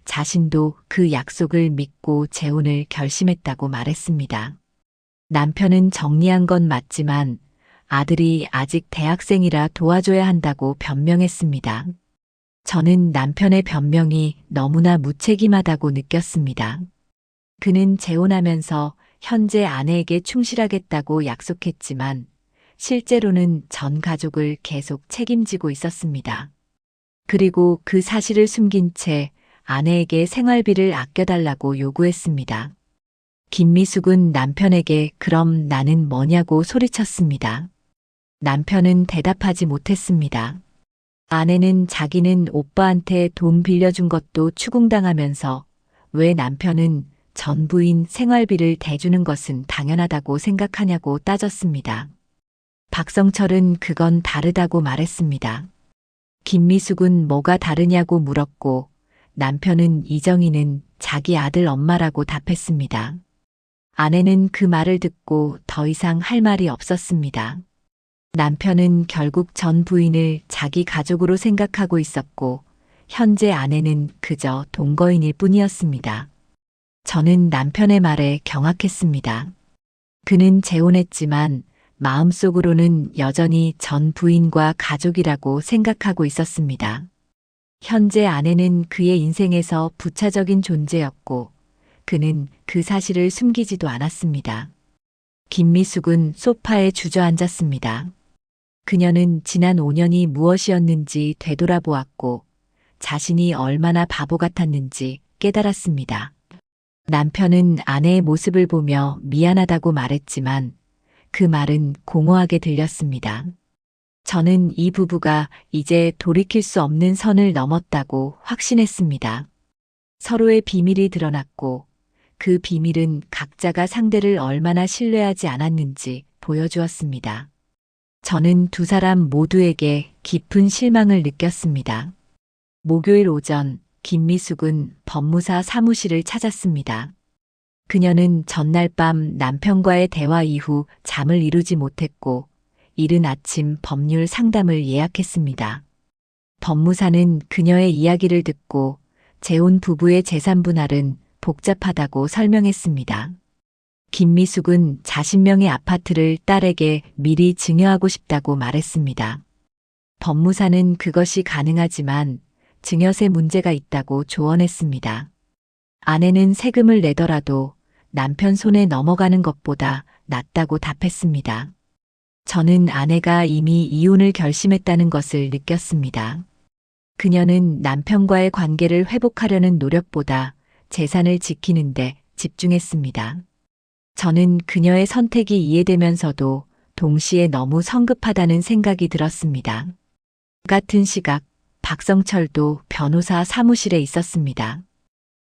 자신도 그 약속을 믿고 재혼을 결심했다고 말했습니다. 남편은 정리한 건 맞지만 아들이 아직 대학생이라 도와줘야 한다고 변명했습니다. 저는 남편의 변명이 너무나 무책임하다고 느꼈습니다. 그는 재혼하면서 현재 아내에게 충실하겠다고 약속했지만 실제로는 전 가족을 계속 책임지고 있었습니다. 그리고 그 사실을 숨긴 채 아내에게 생활비를 아껴달라고 요구했습니다. 김미숙은 남편에게 그럼 나는 뭐냐고 소리쳤습니다. 남편은 대답하지 못했습니다. 아내는 자기는 오빠한테 돈 빌려준 것도 추궁당하면서 왜 남편은 전 부인 생활비를 대주는 것은 당연하다고 생각하냐고 따졌습니다. 박성철은 그건 다르다고 말했습니다. 김미숙은 뭐가 다르냐고 물었고 남편은 이정희는 자기 아들 엄마라고 답했습니다. 아내는 그 말을 듣고 더 이상 할 말이 없었습니다. 남편은 결국 전 부인을 자기 가족으로 생각하고 있었고 현재 아내는 그저 동거인일 뿐이었습니다. 저는 남편의 말에 경악했습니다. 그는 재혼했지만 마음속으로는 여전히 전 부인과 가족이라고 생각하고 있었습니다. 현재 아내는 그의 인생에서 부차적인 존재였고 그는 그 사실을 숨기지도 않았습니다. 김미숙은 소파에 주저앉았습니다. 그녀는 지난 5년이 무엇이었는지 되돌아보았고 자신이 얼마나 바보 같았는지 깨달았습니다. 남편은 아내의 모습을 보며 미안하다고 말했지만 그 말은 공허하게 들렸습니다. 저는 이 부부가 이제 돌이킬 수 없는 선을 넘었다고 확신했습니다. 서로의 비밀이 드러났고 그 비밀은 각자가 상대를 얼마나 신뢰하지 않았는지 보여주었습니다. 저는 두 사람 모두에게 깊은 실망을 느꼈습니다. 목요일 오전 김미숙은 법무사 사무실을 찾았습니다. 그녀는 전날 밤 남편과의 대화 이후 잠을 이루지 못했고 이른 아침 법률 상담을 예약했습니다. 법무사는 그녀의 이야기를 듣고 재혼 부부의 재산 분할은 복잡하다고 설명했습니다. 김미숙은 자신명의 아파트를 딸에게 미리 증여하고 싶다고 말했습니다. 법무사는 그것이 가능하지만 증여세 문제가 있다고 조언했습니다. 아내는 세금을 내더라도 남편 손에 넘어가는 것보다 낫다고 답했습니다. 저는 아내가 이미 이혼을 결심했다는 것을 느꼈습니다. 그녀는 남편과의 관계를 회복하려는 노력보다 재산을 지키는데 집중했습니다. 저는 그녀의 선택이 이해되면서도 동시에 너무 성급하다는 생각이 들었습니다. 같은 시각 박성철도 변호사 사무실에 있었습니다.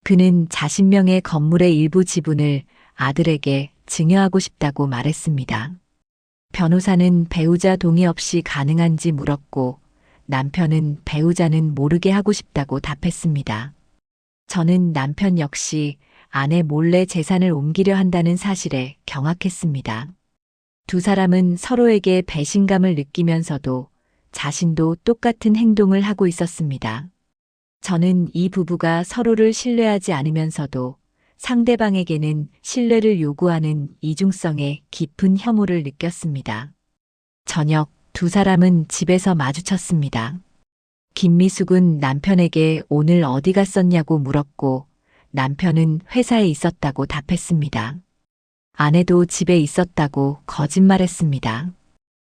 그는 자신명의 건물의 일부 지분을 아들에게 증여하고 싶다고 말했습니다. 변호사는 배우자 동의 없이 가능한지 물었고 남편은 배우자는 모르게 하고 싶다고 답했습니다. 저는 남편 역시 아내 몰래 재산을 옮기려 한다는 사실에 경악했습니다. 두 사람은 서로에게 배신감을 느끼면서도 자신도 똑같은 행동을 하고 있었습니다. 저는 이 부부가 서로를 신뢰하지 않으면서도 상대방에게는 신뢰를 요구하는 이중성의 깊은 혐오를 느꼈습니다. 저녁 두 사람은 집에서 마주쳤습니다. 김미숙은 남편에게 오늘 어디 갔었냐고 물었고 남편은 회사에 있었다고 답했습니다. 아내도 집에 있었다고 거짓말했습니다.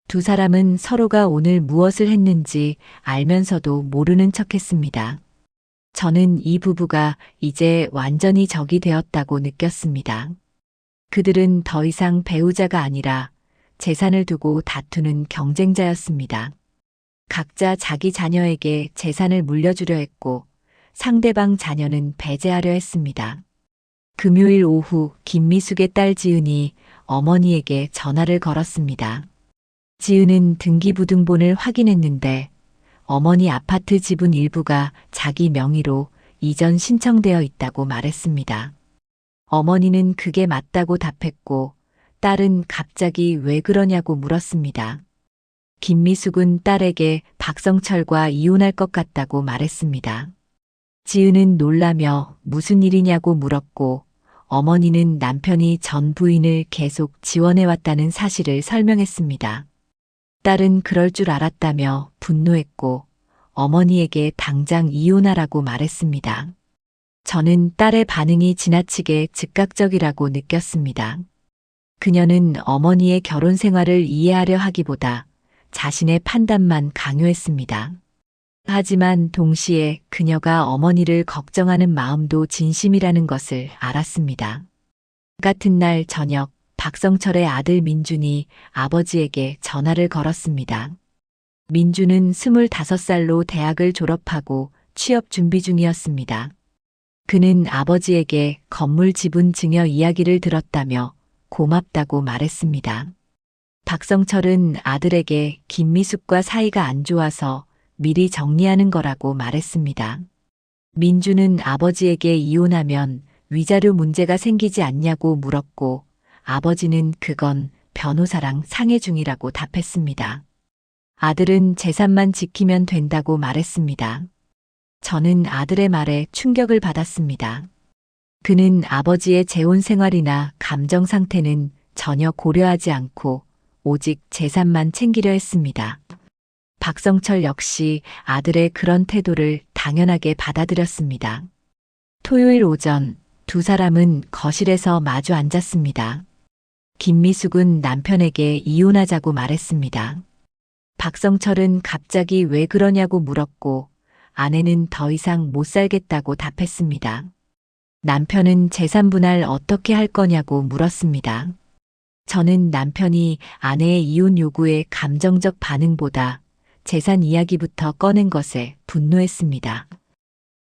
두 사람은 서로가 오늘 무엇을 했는지 알면서도 모르는 척했습니다. 저는 이 부부가 이제 완전히 적이 되었다고 느꼈습니다. 그들은 더 이상 배우자가 아니라 재산을 두고 다투는 경쟁자였습니다. 각자 자기 자녀에게 재산을 물려주려 했고 상대방 자녀는 배제하려 했습니다. 금요일 오후 김미숙의 딸 지은이 어머니에게 전화를 걸었습니다. 지은은 등기부등본을 확인했는데 어머니 아파트 지분 일부가 자기 명의로 이전 신청되어 있다고 말했습니다. 어머니는 그게 맞다고 답했고 딸은 갑자기 왜 그러냐고 물었습니다. 김미숙은 딸에게 박성철과 이혼할 것 같다고 말했습니다. 지은은 놀라며 무슨 일이냐고 물었고 어머니는 남편이 전 부인을 계속 지원해왔다는 사실을 설명했습니다. 딸은 그럴 줄 알았다며 분노했고 어머니에게 당장 이혼하라고 말했습니다. 저는 딸의 반응이 지나치게 즉각적이라고 느꼈습니다. 그녀는 어머니의 결혼 생활을 이해하려 하기보다 자신의 판단만 강요했습니다. 하지만 동시에 그녀가 어머니를 걱정하는 마음도 진심이라는 것을 알았습니다. 같은 날 저녁 박성철의 아들 민준이 아버지에게 전화를 걸었습니다. 민준은 25살로 대학을 졸업하고 취업 준비 중이었습니다. 그는 아버지에게 건물 지분 증여 이야기를 들었다며 고맙다고 말했습니다. 박성철은 아들에게 김미숙과 사이가 안 좋아서 미리 정리하는 거라고 말했습니다. 민주는 아버지에게 이혼하면 위자료 문제가 생기지 않냐고 물었고 아버지는 그건 변호사랑 상의 중이라고 답했습니다. 아들은 재산만 지키면 된다고 말했습니다. 저는 아들의 말에 충격을 받았습니다. 그는 아버지의 재혼 생활이나 감정 상태는 전혀 고려하지 않고 오직 재산만 챙기려 했습니다. 박성철 역시 아들의 그런 태도를 당연하게 받아들였습니다. 토요일 오전 두 사람은 거실에서 마주 앉았습니다. 김미숙은 남편에게 이혼하자고 말했습니다. 박성철은 갑자기 왜 그러냐고 물었고 아내는 더 이상 못 살겠다고 답했습니다. 남편은 재산 분할 어떻게 할 거냐고 물었습니다. 저는 남편이 아내의 이혼 요구에 감정적 반응보다 재산 이야기부터 꺼낸 것에 분노했습니다.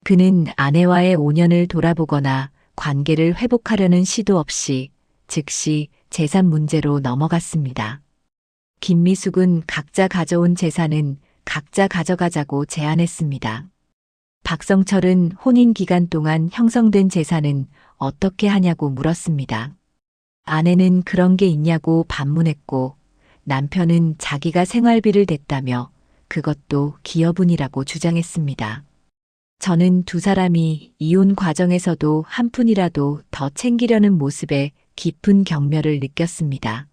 그는 아내와의 5년을 돌아보거나 관계를 회복하려는 시도 없이 즉시 재산 문제로 넘어갔습니다. 김미숙은 각자 가져온 재산은 각자 가져가자고 제안했습니다. 박성철은 혼인 기간 동안 형성된 재산은 어떻게 하냐고 물었습니다. 아내는 그런 게 있냐고 반문했고 남편은 자기가 생활비를 댔다며 그것도 기여분이라고 주장했습니다. 저는 두 사람이 이혼 과정에서도 한 푼이라도 더 챙기려는 모습에 깊은 경멸을 느꼈습니다.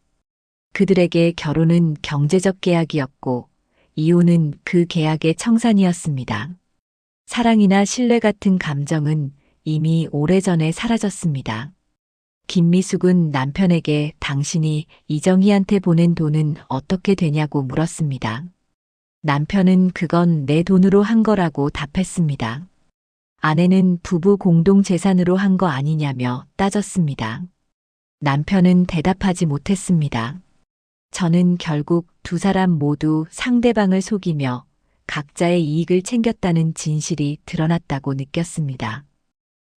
그들에게 결혼은 경제적 계약이었고 이혼은 그 계약의 청산이었습니다. 사랑이나 신뢰 같은 감정은 이미 오래전에 사라졌습니다. 김미숙은 남편에게 당신이 이정희한테 보낸 돈은 어떻게 되냐고 물었습니다. 남편은 그건 내 돈으로 한 거라고 답했습니다. 아내는 부부 공동 재산으로 한 거 아니냐며 따졌습니다. 남편은 대답하지 못했습니다. 저는 결국 두 사람 모두 상대방을 속이며 각자의 이익을 챙겼다는 진실이 드러났다고 느꼈습니다.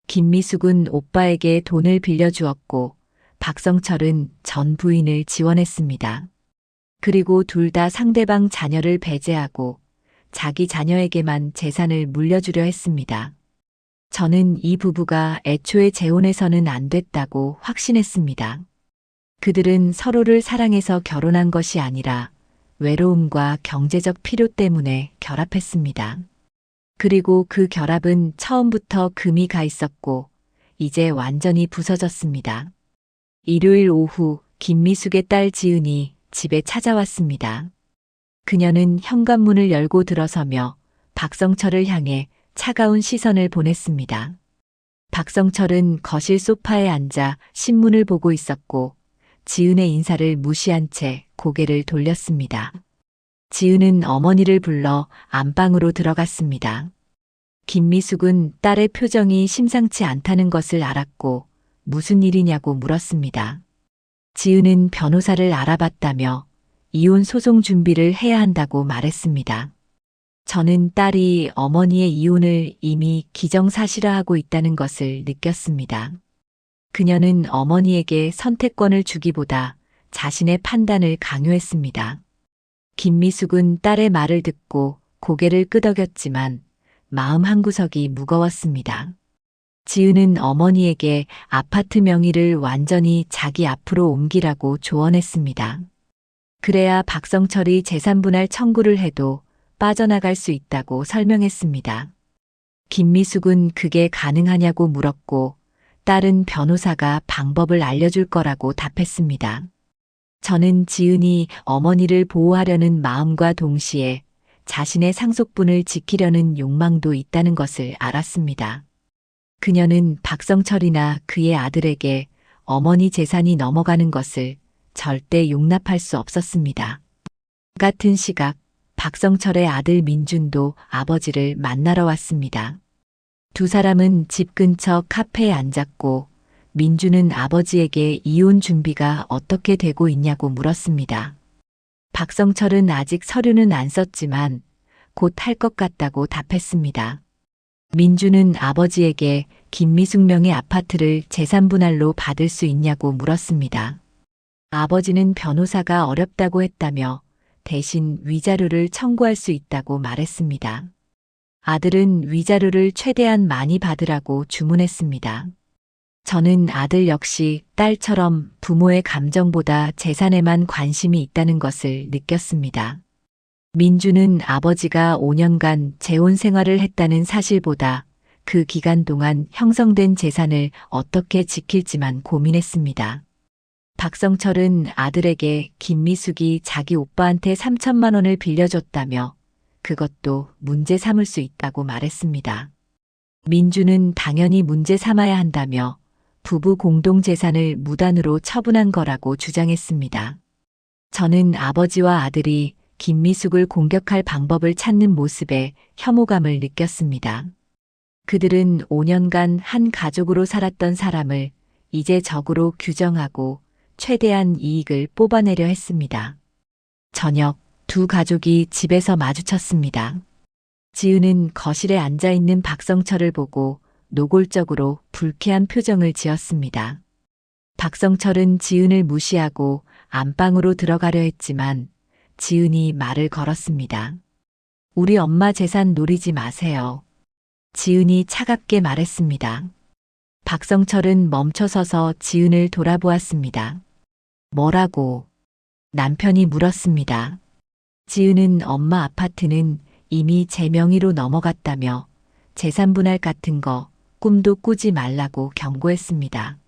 김미숙은 오빠에게 돈을 빌려주었고 박성철은 전 부인을 지원했습니다. 그리고 둘 다 상대방 자녀를 배제하고 자기 자녀에게만 재산을 물려주려 했습니다. 저는 이 부부가 애초에 재혼해서는 안 됐다고 확신했습니다. 그들은 서로를 사랑해서 결혼한 것이 아니라 외로움과 경제적 필요 때문에 결합했습니다. 그리고 그 결합은 처음부터 금이 가 있었고 이제 완전히 부서졌습니다. 일요일 오후 김미숙의 딸 지은이 집에 찾아왔습니다. 그녀는 현관문을 열고 들어서며 박성철을 향해 차가운 시선을 보냈습니다. 박성철은 거실 소파에 앉아 신문을 보고 있었고 지은의 인사를 무시한 채 고개를 돌렸습니다. 지은은 어머니를 불러 안방으로 들어갔습니다. 김미숙은 딸의 표정이 심상치 않다는 것을 알았고 무슨 일이냐고 물었습니다. 지은은 변호사를 알아봤다며 이혼 소송 준비를 해야 한다고 말했습니다. 저는 딸이 어머니의 이혼을 이미 기정사실화하고 있다는 것을 느꼈습니다. 그녀는 어머니에게 선택권을 주기보다 자신의 판단을 강요했습니다. 김미숙은 딸의 말을 듣고 고개를 끄덕였지만 마음 한구석이 무거웠습니다. 지은은 어머니에게 아파트 명의를 완전히 자기 앞으로 옮기라고 조언했습니다. 그래야 박성철이 재산분할 청구를 해도 빠져나갈 수 있다고 설명했습니다. 김미숙은 그게 가능하냐고 물었고 딸은 변호사가 방법을 알려줄 거라고 답했습니다. 저는 지은이 어머니를 보호하려는 마음과 동시에 자신의 상속분을 지키려는 욕망도 있다는 것을 알았습니다. 그녀는 박성철이나 그의 아들에게 어머니 재산이 넘어가는 것을 절대 용납할 수 없었습니다. 같은 시각 박성철의 아들 민준도 아버지를 만나러 왔습니다. 두 사람은 집 근처 카페에 앉았고 민준은 아버지에게 이혼 준비가 어떻게 되고 있냐고 물었습니다. 박성철은 아직 서류는 안 썼지만 곧 할 것 같다고 답했습니다. 민준은 아버지에게 김미숙 명의 아파트를 재산분할로 받을 수 있냐고 물었습니다. 아버지는 변호사가 어렵다고 했다며 대신 위자료를 청구할 수 있다고 말했습니다. 아들은 위자료를 최대한 많이 받으라고 주문했습니다. 저는 아들 역시 딸처럼 부모의 감정보다 재산에만 관심이 있다는 것을 느꼈습니다. 민주는 아버지가 5년간 재혼 생활을 했다는 사실보다 그 기간 동안 형성된 재산을 어떻게 지킬지만 고민했습니다. 박성철은 아들에게 김미숙이 자기 오빠한테 3천만 원을 빌려줬다며 그것도 문제 삼을 수 있다고 말했습니다. 민주는 당연히 문제 삼아야 한다며 부부 공동 재산을 무단으로 처분한 거라고 주장했습니다. 저는 아버지와 아들이 김미숙을 공격할 방법을 찾는 모습에 혐오감을 느꼈습니다. 그들은 5년간 한 가족으로 살았던 사람을 이제 적으로 규정하고 최대한 이익을 뽑아내려 했습니다. 저녁 두 가족이 집에서 마주쳤습니다. 지은은 거실에 앉아 있는 박성철을 보고 노골적으로 불쾌한 표정을 지었습니다. 박성철은 지은을 무시하고 안방으로 들어가려 했지만 지은이 말을 걸었습니다. 우리 엄마 재산 노리지 마세요. 지은이 차갑게 말했습니다. 박성철은 멈춰서서 지은을 돌아보았습니다. 뭐라고? 남편이 물었습니다. 지은은 엄마 아파트는 이미 제 명의로 넘어갔다며 재산분할 같은 거 꿈도 꾸지 말라고 경고했습니다.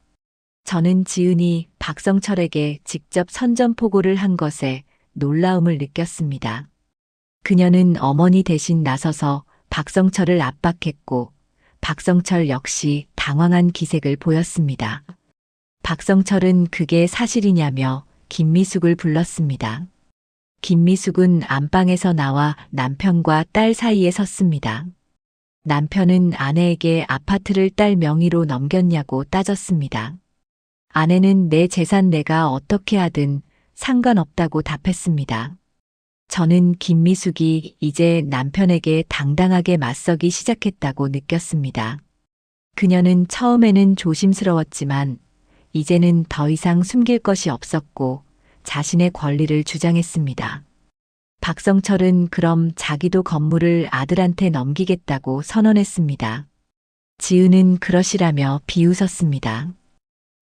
저는 지은이 박성철에게 직접 선전포고를 한 것에 놀라움을 느꼈습니다. 그녀는 어머니 대신 나서서 박성철을 압박했고 박성철 역시 당황한 기색을 보였습니다. 박성철은 그게 사실이냐며 김미숙을 불렀습니다. 김미숙은 안방에서 나와 남편과 딸 사이에 섰습니다. 남편은 아내에게 아파트를 딸 명의로 넘겼냐고 따졌습니다. 아내는 내 재산 내가 어떻게 하든 상관없다고 답했습니다. 저는 김미숙이 이제 남편에게 당당하게 맞서기 시작했다고 느꼈습니다. 그녀는 처음에는 조심스러웠지만 이제는 더 이상 숨길 것이 없었고 자신의 권리를 주장했습니다. 박성철은 그럼 자기도 건물을 아들한테 넘기겠다고 선언했습니다. 지은은 그러시라며 비웃었습니다.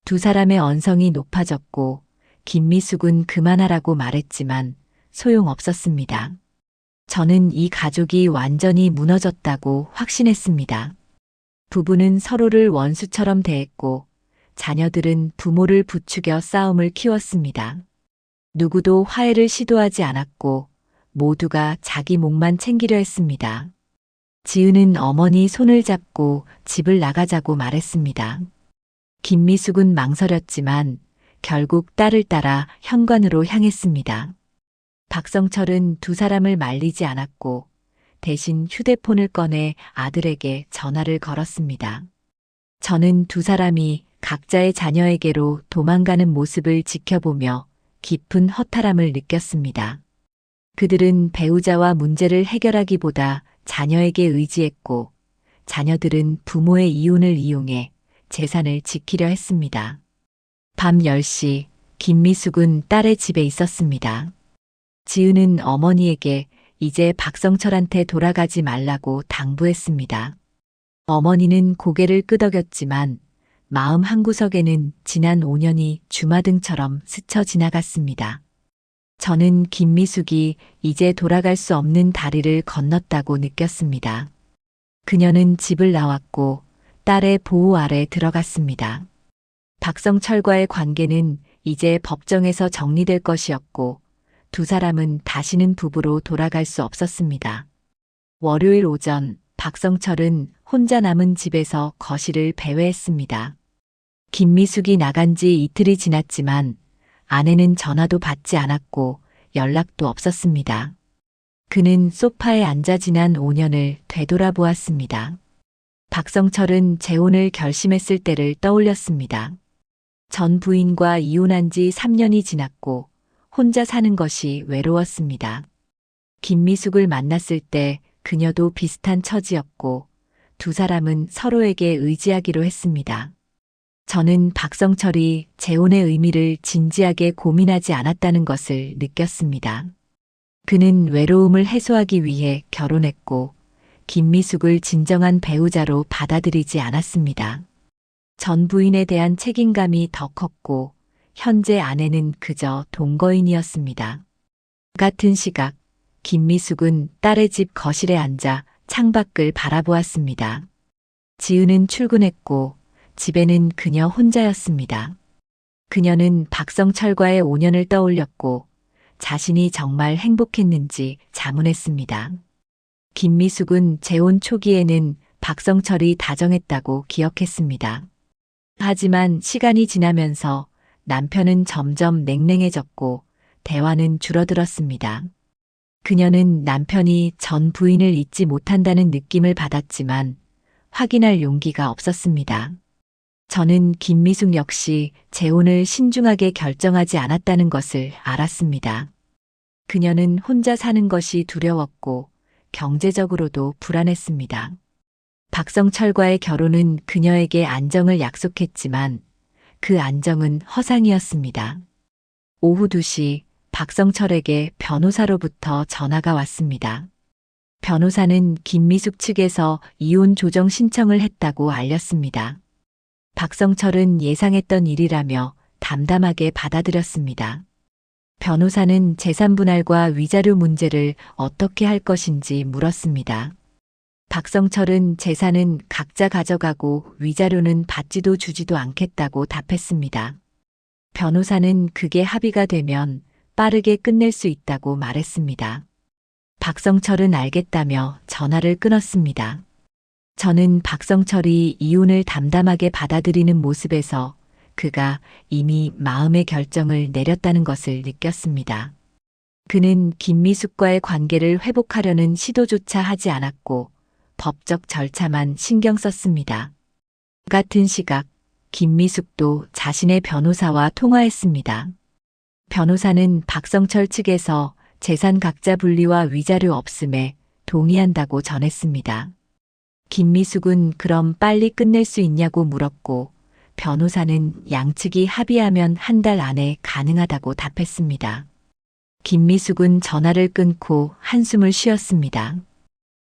두 사람의 언성이 높아졌고 김미숙은 그만하라고 말했지만 소용없었습니다. 저는 이 가족이 완전히 무너졌다고 확신했습니다. 부부는 서로를 원수처럼 대했고 자녀들은 부모를 부추겨 싸움을 키웠습니다. 누구도 화해를 시도하지 않았고 모두가 자기 몫만 챙기려 했습니다. 지은은 어머니 손을 잡고 집을 나가자고 말했습니다. 김미숙은 망설였지만 결국 딸을 따라 현관으로 향했습니다. 박성철은 두 사람을 말리지 않았고 대신 휴대폰을 꺼내 아들에게 전화를 걸었습니다. 저는 두 사람이 각자의 자녀에게로 도망가는 모습을 지켜보며 깊은 허탈함을 느꼈습니다. 그들은 배우자와 문제를 해결하기보다 자녀에게 의지했고 자녀들은 부모의 이혼을 이용해 재산을 지키려 했습니다. 밤 10시 김미숙은 딸의 집에 있었습니다. 지은은 어머니에게 이제 박성철한테 돌아가지 말라고 당부했습니다. 어머니는 고개를 끄덕였지만 마음 한구석에는 지난 5년이 주마등처럼 스쳐 지나갔습니다. 저는 김미숙이 이제 돌아갈 수 없는 다리를 건넜다고 느꼈습니다. 그녀는 집을 나왔고 딸의 보호 아래 들어갔습니다. 박성철과의 관계는 이제 법정에서 정리될 것이었고 두 사람은 다시는 부부로 돌아갈 수 없었습니다. 월요일 오전 박성철은 혼자 남은 집에서 거실을 배회했습니다. 김미숙이 나간 지 이틀이 지났지만 아내는 전화도 받지 않았고 연락도 없었습니다. 그는 소파에 앉아 지난 5년을 되돌아보았습니다. 박성철은 재혼을 결심했을 때를 떠올렸습니다. 전 부인과 이혼한 지 3년이 지났고 혼자 사는 것이 외로웠습니다. 김미숙을 만났을 때 그녀도 비슷한 처지였고 두 사람은 서로에게 의지하기로 했습니다. 저는 박성철이 재혼의 의미를 진지하게 고민하지 않았다는 것을 느꼈습니다. 그는 외로움을 해소하기 위해 결혼했고 김미숙을 진정한 배우자로 받아들이지 않았습니다. 전 부인에 대한 책임감이 더 컸고 현재 아내는 그저 동거인이었습니다. 같은 시각 김미숙은 딸의 집 거실에 앉아 창밖을 바라보았습니다. 지은은 출근했고 집에는 그녀 혼자였습니다. 그녀는 박성철과의 5년을 떠올렸고 자신이 정말 행복했는지 자문했습니다. 김미숙은 재혼 초기에는 박성철이 다정했다고 기억했습니다. 하지만 시간이 지나면서 남편은 점점 냉랭해졌고 대화는 줄어들었습니다. 그녀는 남편이 전 부인을 잊지 못한다는 느낌을 받았지만 확인할 용기가 없었습니다. 저는 김미숙 역시 재혼을 신중하게 결정하지 않았다는 것을 알았습니다. 그녀는 혼자 사는 것이 두려웠고 경제적으로도 불안했습니다. 박성철과의 결혼은 그녀에게 안정을 약속했지만 그 안정은 허상이었습니다. 오후 2시 박성철에게 변호사로부터 전화가 왔습니다. 변호사는 김미숙 측에서 이혼 조정 신청을 했다고 알렸습니다. 박성철은 예상했던 일이라며 담담하게 받아들였습니다. 변호사는 재산 분할과 위자료 문제를 어떻게 할 것인지 물었습니다. 박성철은 재산은 각자 가져가고 위자료는 받지도 주지도 않겠다고 답했습니다. 변호사는 그게 합의가 되면 빠르게 끝낼 수 있다고 말했습니다. 박성철은 알겠다며 전화를 끊었습니다. 저는 박성철이 이혼을 담담하게 받아들이는 모습에서 그가 이미 마음의 결정을 내렸다는 것을 느꼈습니다. 그는 김미숙과의 관계를 회복하려는 시도조차 하지 않았고 법적 절차만 신경 썼습니다. 같은 시각 김미숙도 자신의 변호사와 통화했습니다. 변호사는 박성철 측에서 재산 각자 분리와 위자료 없음에 동의한다고 전했습니다. 김미숙은 그럼 빨리 끝낼 수 있냐고 물었고 변호사는 양측이 합의하면 한 달 안에 가능하다고 답했습니다. 김미숙은 전화를 끊고 한숨을 쉬었습니다.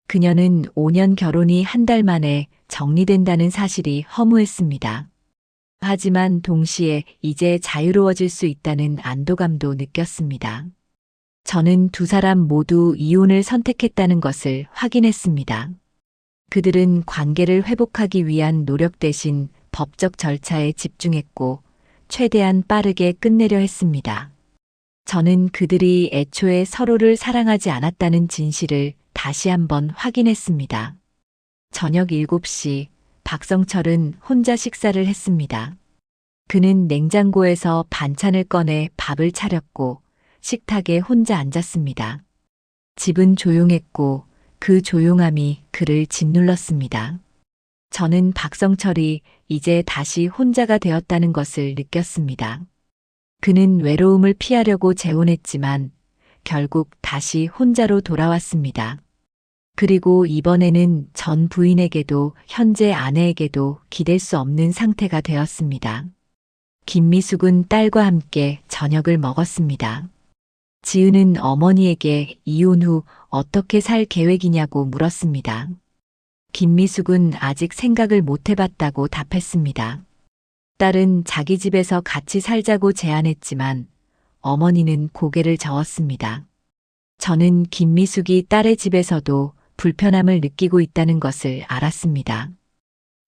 그녀는 5년 결혼이 한 달 만에 정리된다는 사실이 허무했습니다. 하지만 동시에 이제 자유로워질 수 있다는 안도감도 느꼈습니다. 저는 두 사람 모두 이혼을 선택했다는 것을 확인했습니다. 그들은 관계를 회복하기 위한 노력 대신 법적 절차에 집중했고 최대한 빠르게 끝내려 했습니다. 저는 그들이 애초에 서로를 사랑하지 않았다는 진실을 다시 한번 확인했습니다. 저녁 7시 박성철은 혼자 식사를 했습니다. 그는 냉장고에서 반찬을 꺼내 밥을 차렸고 식탁에 혼자 앉았습니다. 집은 조용했고 그 조용함이 그를 짓눌렀습니다. 저는 박성철이 이제 다시 혼자가 되었다는 것을 느꼈습니다. 그는 외로움을 피하려고 재혼했지만 결국 다시 혼자로 돌아왔습니다. 그리고 이번에는 전 부인에게도 현재 아내에게도 기댈 수 없는 상태가 되었습니다. 김미숙은 딸과 함께 저녁을 먹었습니다. 지은은 어머니에게 이혼 후 어떻게 살 계획이냐고 물었습니다. 김미숙은 아직 생각을 못 해봤다고 답했습니다. 딸은 자기 집에서 같이 살자고 제안했지만 어머니는 고개를 저었습니다. 저는 김미숙이 딸의 집에서도 불편함을 느끼고 있다는 것을 알았습니다.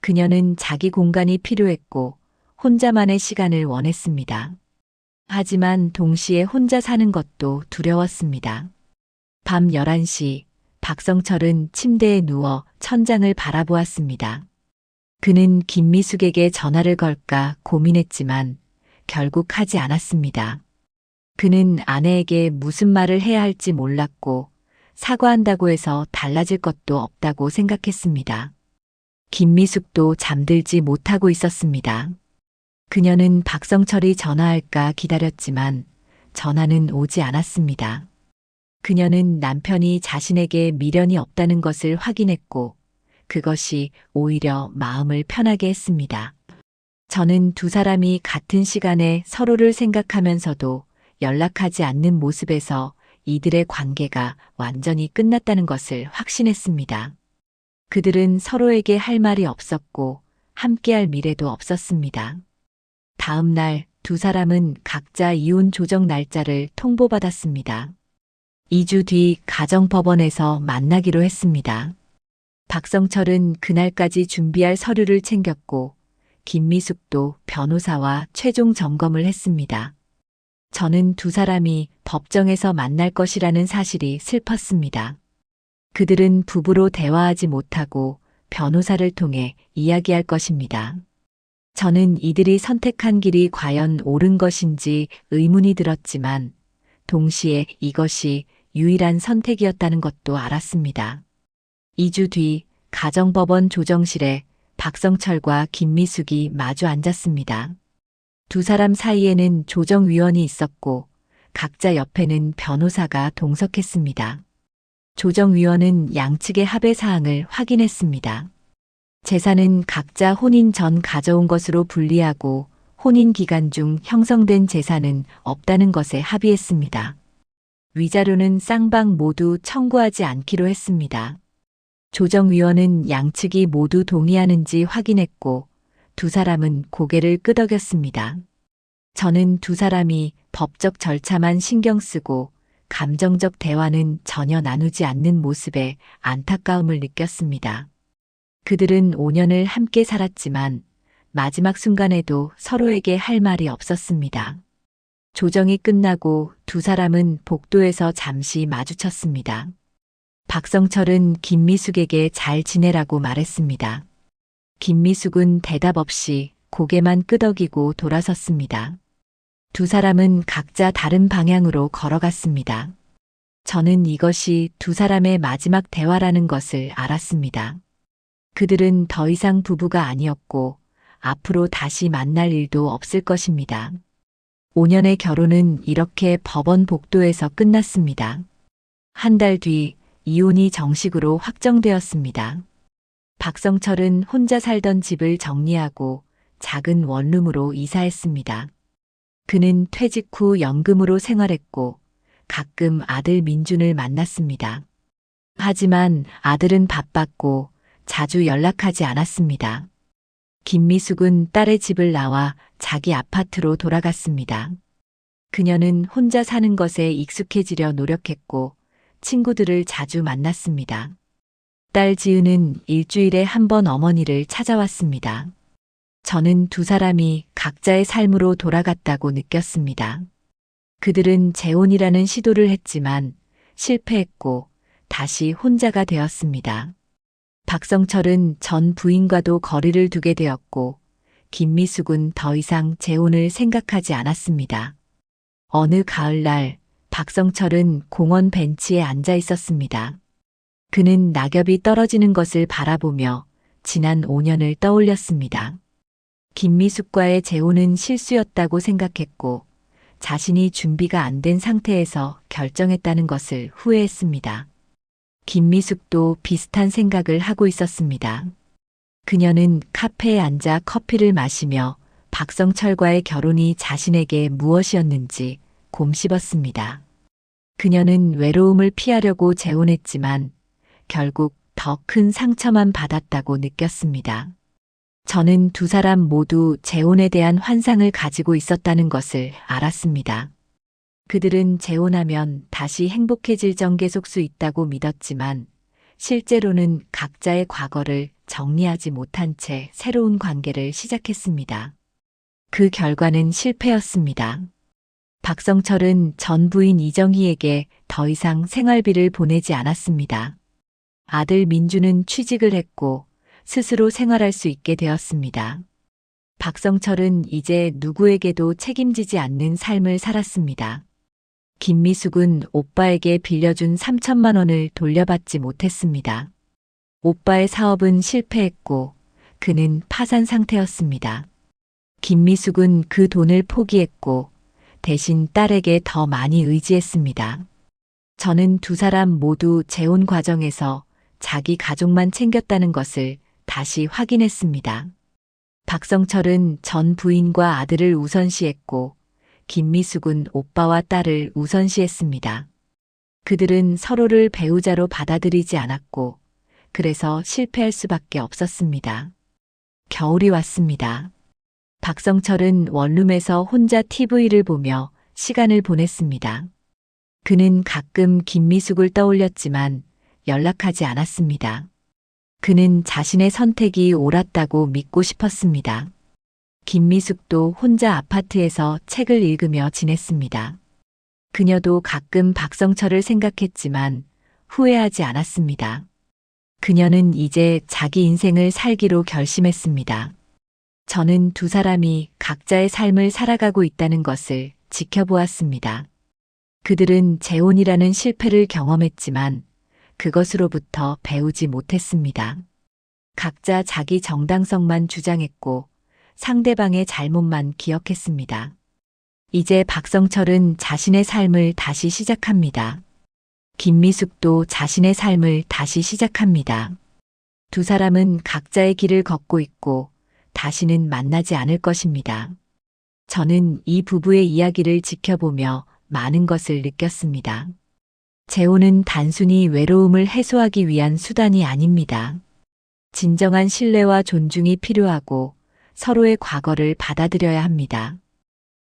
그녀는 자기 공간이 필요했고 혼자만의 시간을 원했습니다. 하지만 동시에 혼자 사는 것도 두려웠습니다. 밤 11시 박성철은 침대에 누워 천장을 바라보았습니다. 그는 김미숙에게 전화를 걸까 고민했지만 결국 하지 않았습니다. 그는 아내에게 무슨 말을 해야 할지 몰랐고 사과한다고 해서 달라질 것도 없다고 생각했습니다. 김미숙도 잠들지 못하고 있었습니다. 그녀는 박성철이 전화할까 기다렸지만 전화는 오지 않았습니다. 그녀는 남편이 자신에게 미련이 없다는 것을 확인했고 그것이 오히려 마음을 편하게 했습니다. 저는 두 사람이 같은 시간에 서로를 생각하면서도 연락하지 않는 모습에서 이들의 관계가 완전히 끝났다는 것을 확신했습니다. 그들은 서로에게 할 말이 없었고 함께할 미래도 없었습니다. 다음 날 두 사람은 각자 이혼 조정 날짜를 통보받았습니다. 2주 뒤 가정법원에서 만나기로 했습니다. 박성철은 그날까지 준비할 서류를 챙겼고 김미숙도 변호사와 최종 점검을 했습니다. 저는 두 사람이 법정에서 만날 것이라는 사실이 슬펐습니다. 그들은 부부로 대화하지 못하고 변호사를 통해 이야기할 것입니다. 저는 이들이 선택한 길이 과연 옳은 것인지 의문이 들었지만 동시에 이것이 유일한 선택이었다는 것도 알았습니다. 2주 뒤 가정법원 조정실에 박성철과 김미숙이 마주 앉았습니다. 두 사람 사이에는 조정위원이 있었고 각자 옆에는 변호사가 동석했습니다. 조정위원은 양측의 합의 사항을 확인했습니다. 재산은 각자 혼인 전 가져온 것으로 분리하고 혼인 기간 중 형성된 재산은 없다는 것에 합의했습니다. 위자료는 쌍방 모두 청구하지 않기로 했습니다. 조정위원은 양측이 모두 동의하는지 확인했고 두 사람은 고개를 끄덕였습니다. 저는 두 사람이 법적 절차만 신경 쓰고 감정적 대화는 전혀 나누지 않는 모습에 안타까움을 느꼈습니다. 그들은 5년을 함께 살았지만 마지막 순간에도 서로에게 할 말이 없었습니다. 조정이 끝나고 두 사람은 복도에서 잠시 마주쳤습니다. 박성철은 김미숙에게 잘 지내라고 말했습니다. 김미숙은 대답 없이 고개만 끄덕이고 돌아섰습니다. 두 사람은 각자 다른 방향으로 걸어갔습니다. 저는 이것이 두 사람의 마지막 대화라는 것을 알았습니다. 그들은 더 이상 부부가 아니었고 앞으로 다시 만날 일도 없을 것입니다. 5년의 결혼은 이렇게 법원 복도에서 끝났습니다. 한 달 뒤 이혼이 정식으로 확정되었습니다. 박성철은 혼자 살던 집을 정리하고 작은 원룸으로 이사했습니다. 그는 퇴직 후 연금으로 생활했고 가끔 아들 민준을 만났습니다. 하지만 아들은 바빴고 자주 연락하지 않았습니다. 김미숙은 딸의 집을 나와 자기 아파트로 돌아갔습니다. 그녀는 혼자 사는 것에 익숙해지려 노력했고 친구들을 자주 만났습니다. 딸 지은은 일주일에 한 번 어머니를 찾아왔습니다. 저는 두 사람이 각자의 삶으로 돌아갔다고 느꼈습니다. 그들은 재혼이라는 시도를 했지만 실패했고 다시 혼자가 되었습니다. 박성철은 전 부인과도 거리를 두게 되었고 김미숙은 더 이상 재혼을 생각하지 않았습니다. 어느 가을날 박성철은 공원 벤치에 앉아 있었습니다. 그는 낙엽이 떨어지는 것을 바라보며 지난 5년을 떠올렸습니다. 김미숙과의 재혼은 실수였다고 생각했고 자신이 준비가 안 된 상태에서 결정했다는 것을 후회했습니다. 김미숙도 비슷한 생각을 하고 있었습니다. 그녀는 카페에 앉아 커피를 마시며 박성철과의 결혼이 자신에게 무엇이었는지 곰씹었습니다. 그녀는 외로움을 피하려고 재혼했지만 결국 더 큰 상처만 받았다고 느꼈습니다. 저는 두 사람 모두 재혼에 대한 환상을 가지고 있었다는 것을 알았습니다. 그들은 재혼하면 다시 행복해질 정계 속 수 있다고 믿었지만 실제로는 각자의 과거를 정리하지 못한 채 새로운 관계를 시작했습니다. 그 결과는 실패였습니다. 박성철은 전 부인 이정희에게 더 이상 생활비를 보내지 않았습니다. 아들 민주는 취직을 했고 스스로 생활할 수 있게 되었습니다. 박성철은 이제 누구에게도 책임지지 않는 삶을 살았습니다. 김미숙은 오빠에게 빌려준 3천만 원을 돌려받지 못했습니다. 오빠의 사업은 실패했고 그는 파산 상태였습니다. 김미숙은 그 돈을 포기했고 대신 딸에게 더 많이 의지했습니다. 저는 두 사람 모두 재혼 과정에서 자기 가족만 챙겼다는 것을 다시 확인했습니다. 박성철은 전 부인과 아들을 우선시했고 김미숙은 오빠와 딸을 우선시했습니다. 그들은 서로를 배우자로 받아들이지 않았고 그래서 실패할 수밖에 없었습니다. 겨울이 왔습니다. 박성철은 원룸에서 혼자 TV를 보며 시간을 보냈습니다. 그는 가끔 김미숙을 떠올렸지만 연락하지 않았습니다. 그는 자신의 선택이 옳았다고 믿고 싶었습니다. 김미숙도 혼자 아파트에서 책을 읽으며 지냈습니다. 그녀도 가끔 박성철을 생각했지만 후회하지 않았습니다. 그녀는 이제 자기 인생을 살기로 결심했습니다. 저는 두 사람이 각자의 삶을 살아가고 있다는 것을 지켜보았습니다. 그들은 재혼이라는 실패를 경험했지만 그것으로부터 배우지 못했습니다. 각자 자기 정당성만 주장했고 상대방의 잘못만 기억했습니다. 이제 박성철은 자신의 삶을 다시 시작합니다. 김미숙도 자신의 삶을 다시 시작합니다. 두 사람은 각자의 길을 걷고 있고 다시는 만나지 않을 것입니다. 저는 이 부부의 이야기를 지켜보며 많은 것을 느꼈습니다. 재혼은 단순히 외로움을 해소하기 위한 수단이 아닙니다. 진정한 신뢰와 존중이 필요하고 서로의 과거를 받아들여야 합니다.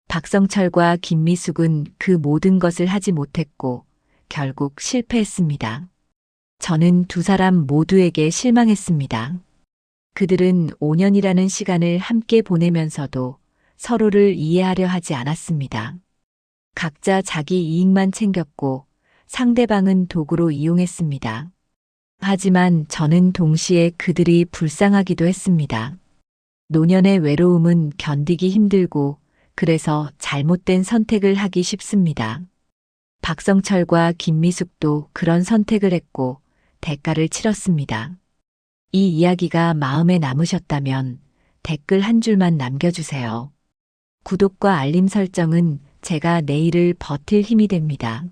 박성철과 김미숙은 그 모든 것을 하지 못했고 결국 실패했습니다. 저는 두 사람 모두에게 실망했습니다. 그들은 5년이라는 시간을 함께 보내면서도 서로를 이해하려 하지 않았습니다. 각자 자기 이익만 챙겼고 상대방은 도구로 이용했습니다. 하지만 저는 동시에 그들이 불쌍하기도 했습니다. 노년의 외로움은 견디기 힘들고 그래서 잘못된 선택을 하기 쉽습니다. 박성철과 김미숙도 그런 선택을 했고 대가를 치렀습니다. 이 이야기가 마음에 남으셨다면 댓글 한 줄만 남겨주세요. 구독과 알림 설정은 제가 내일을 버틸 힘이 됩니다.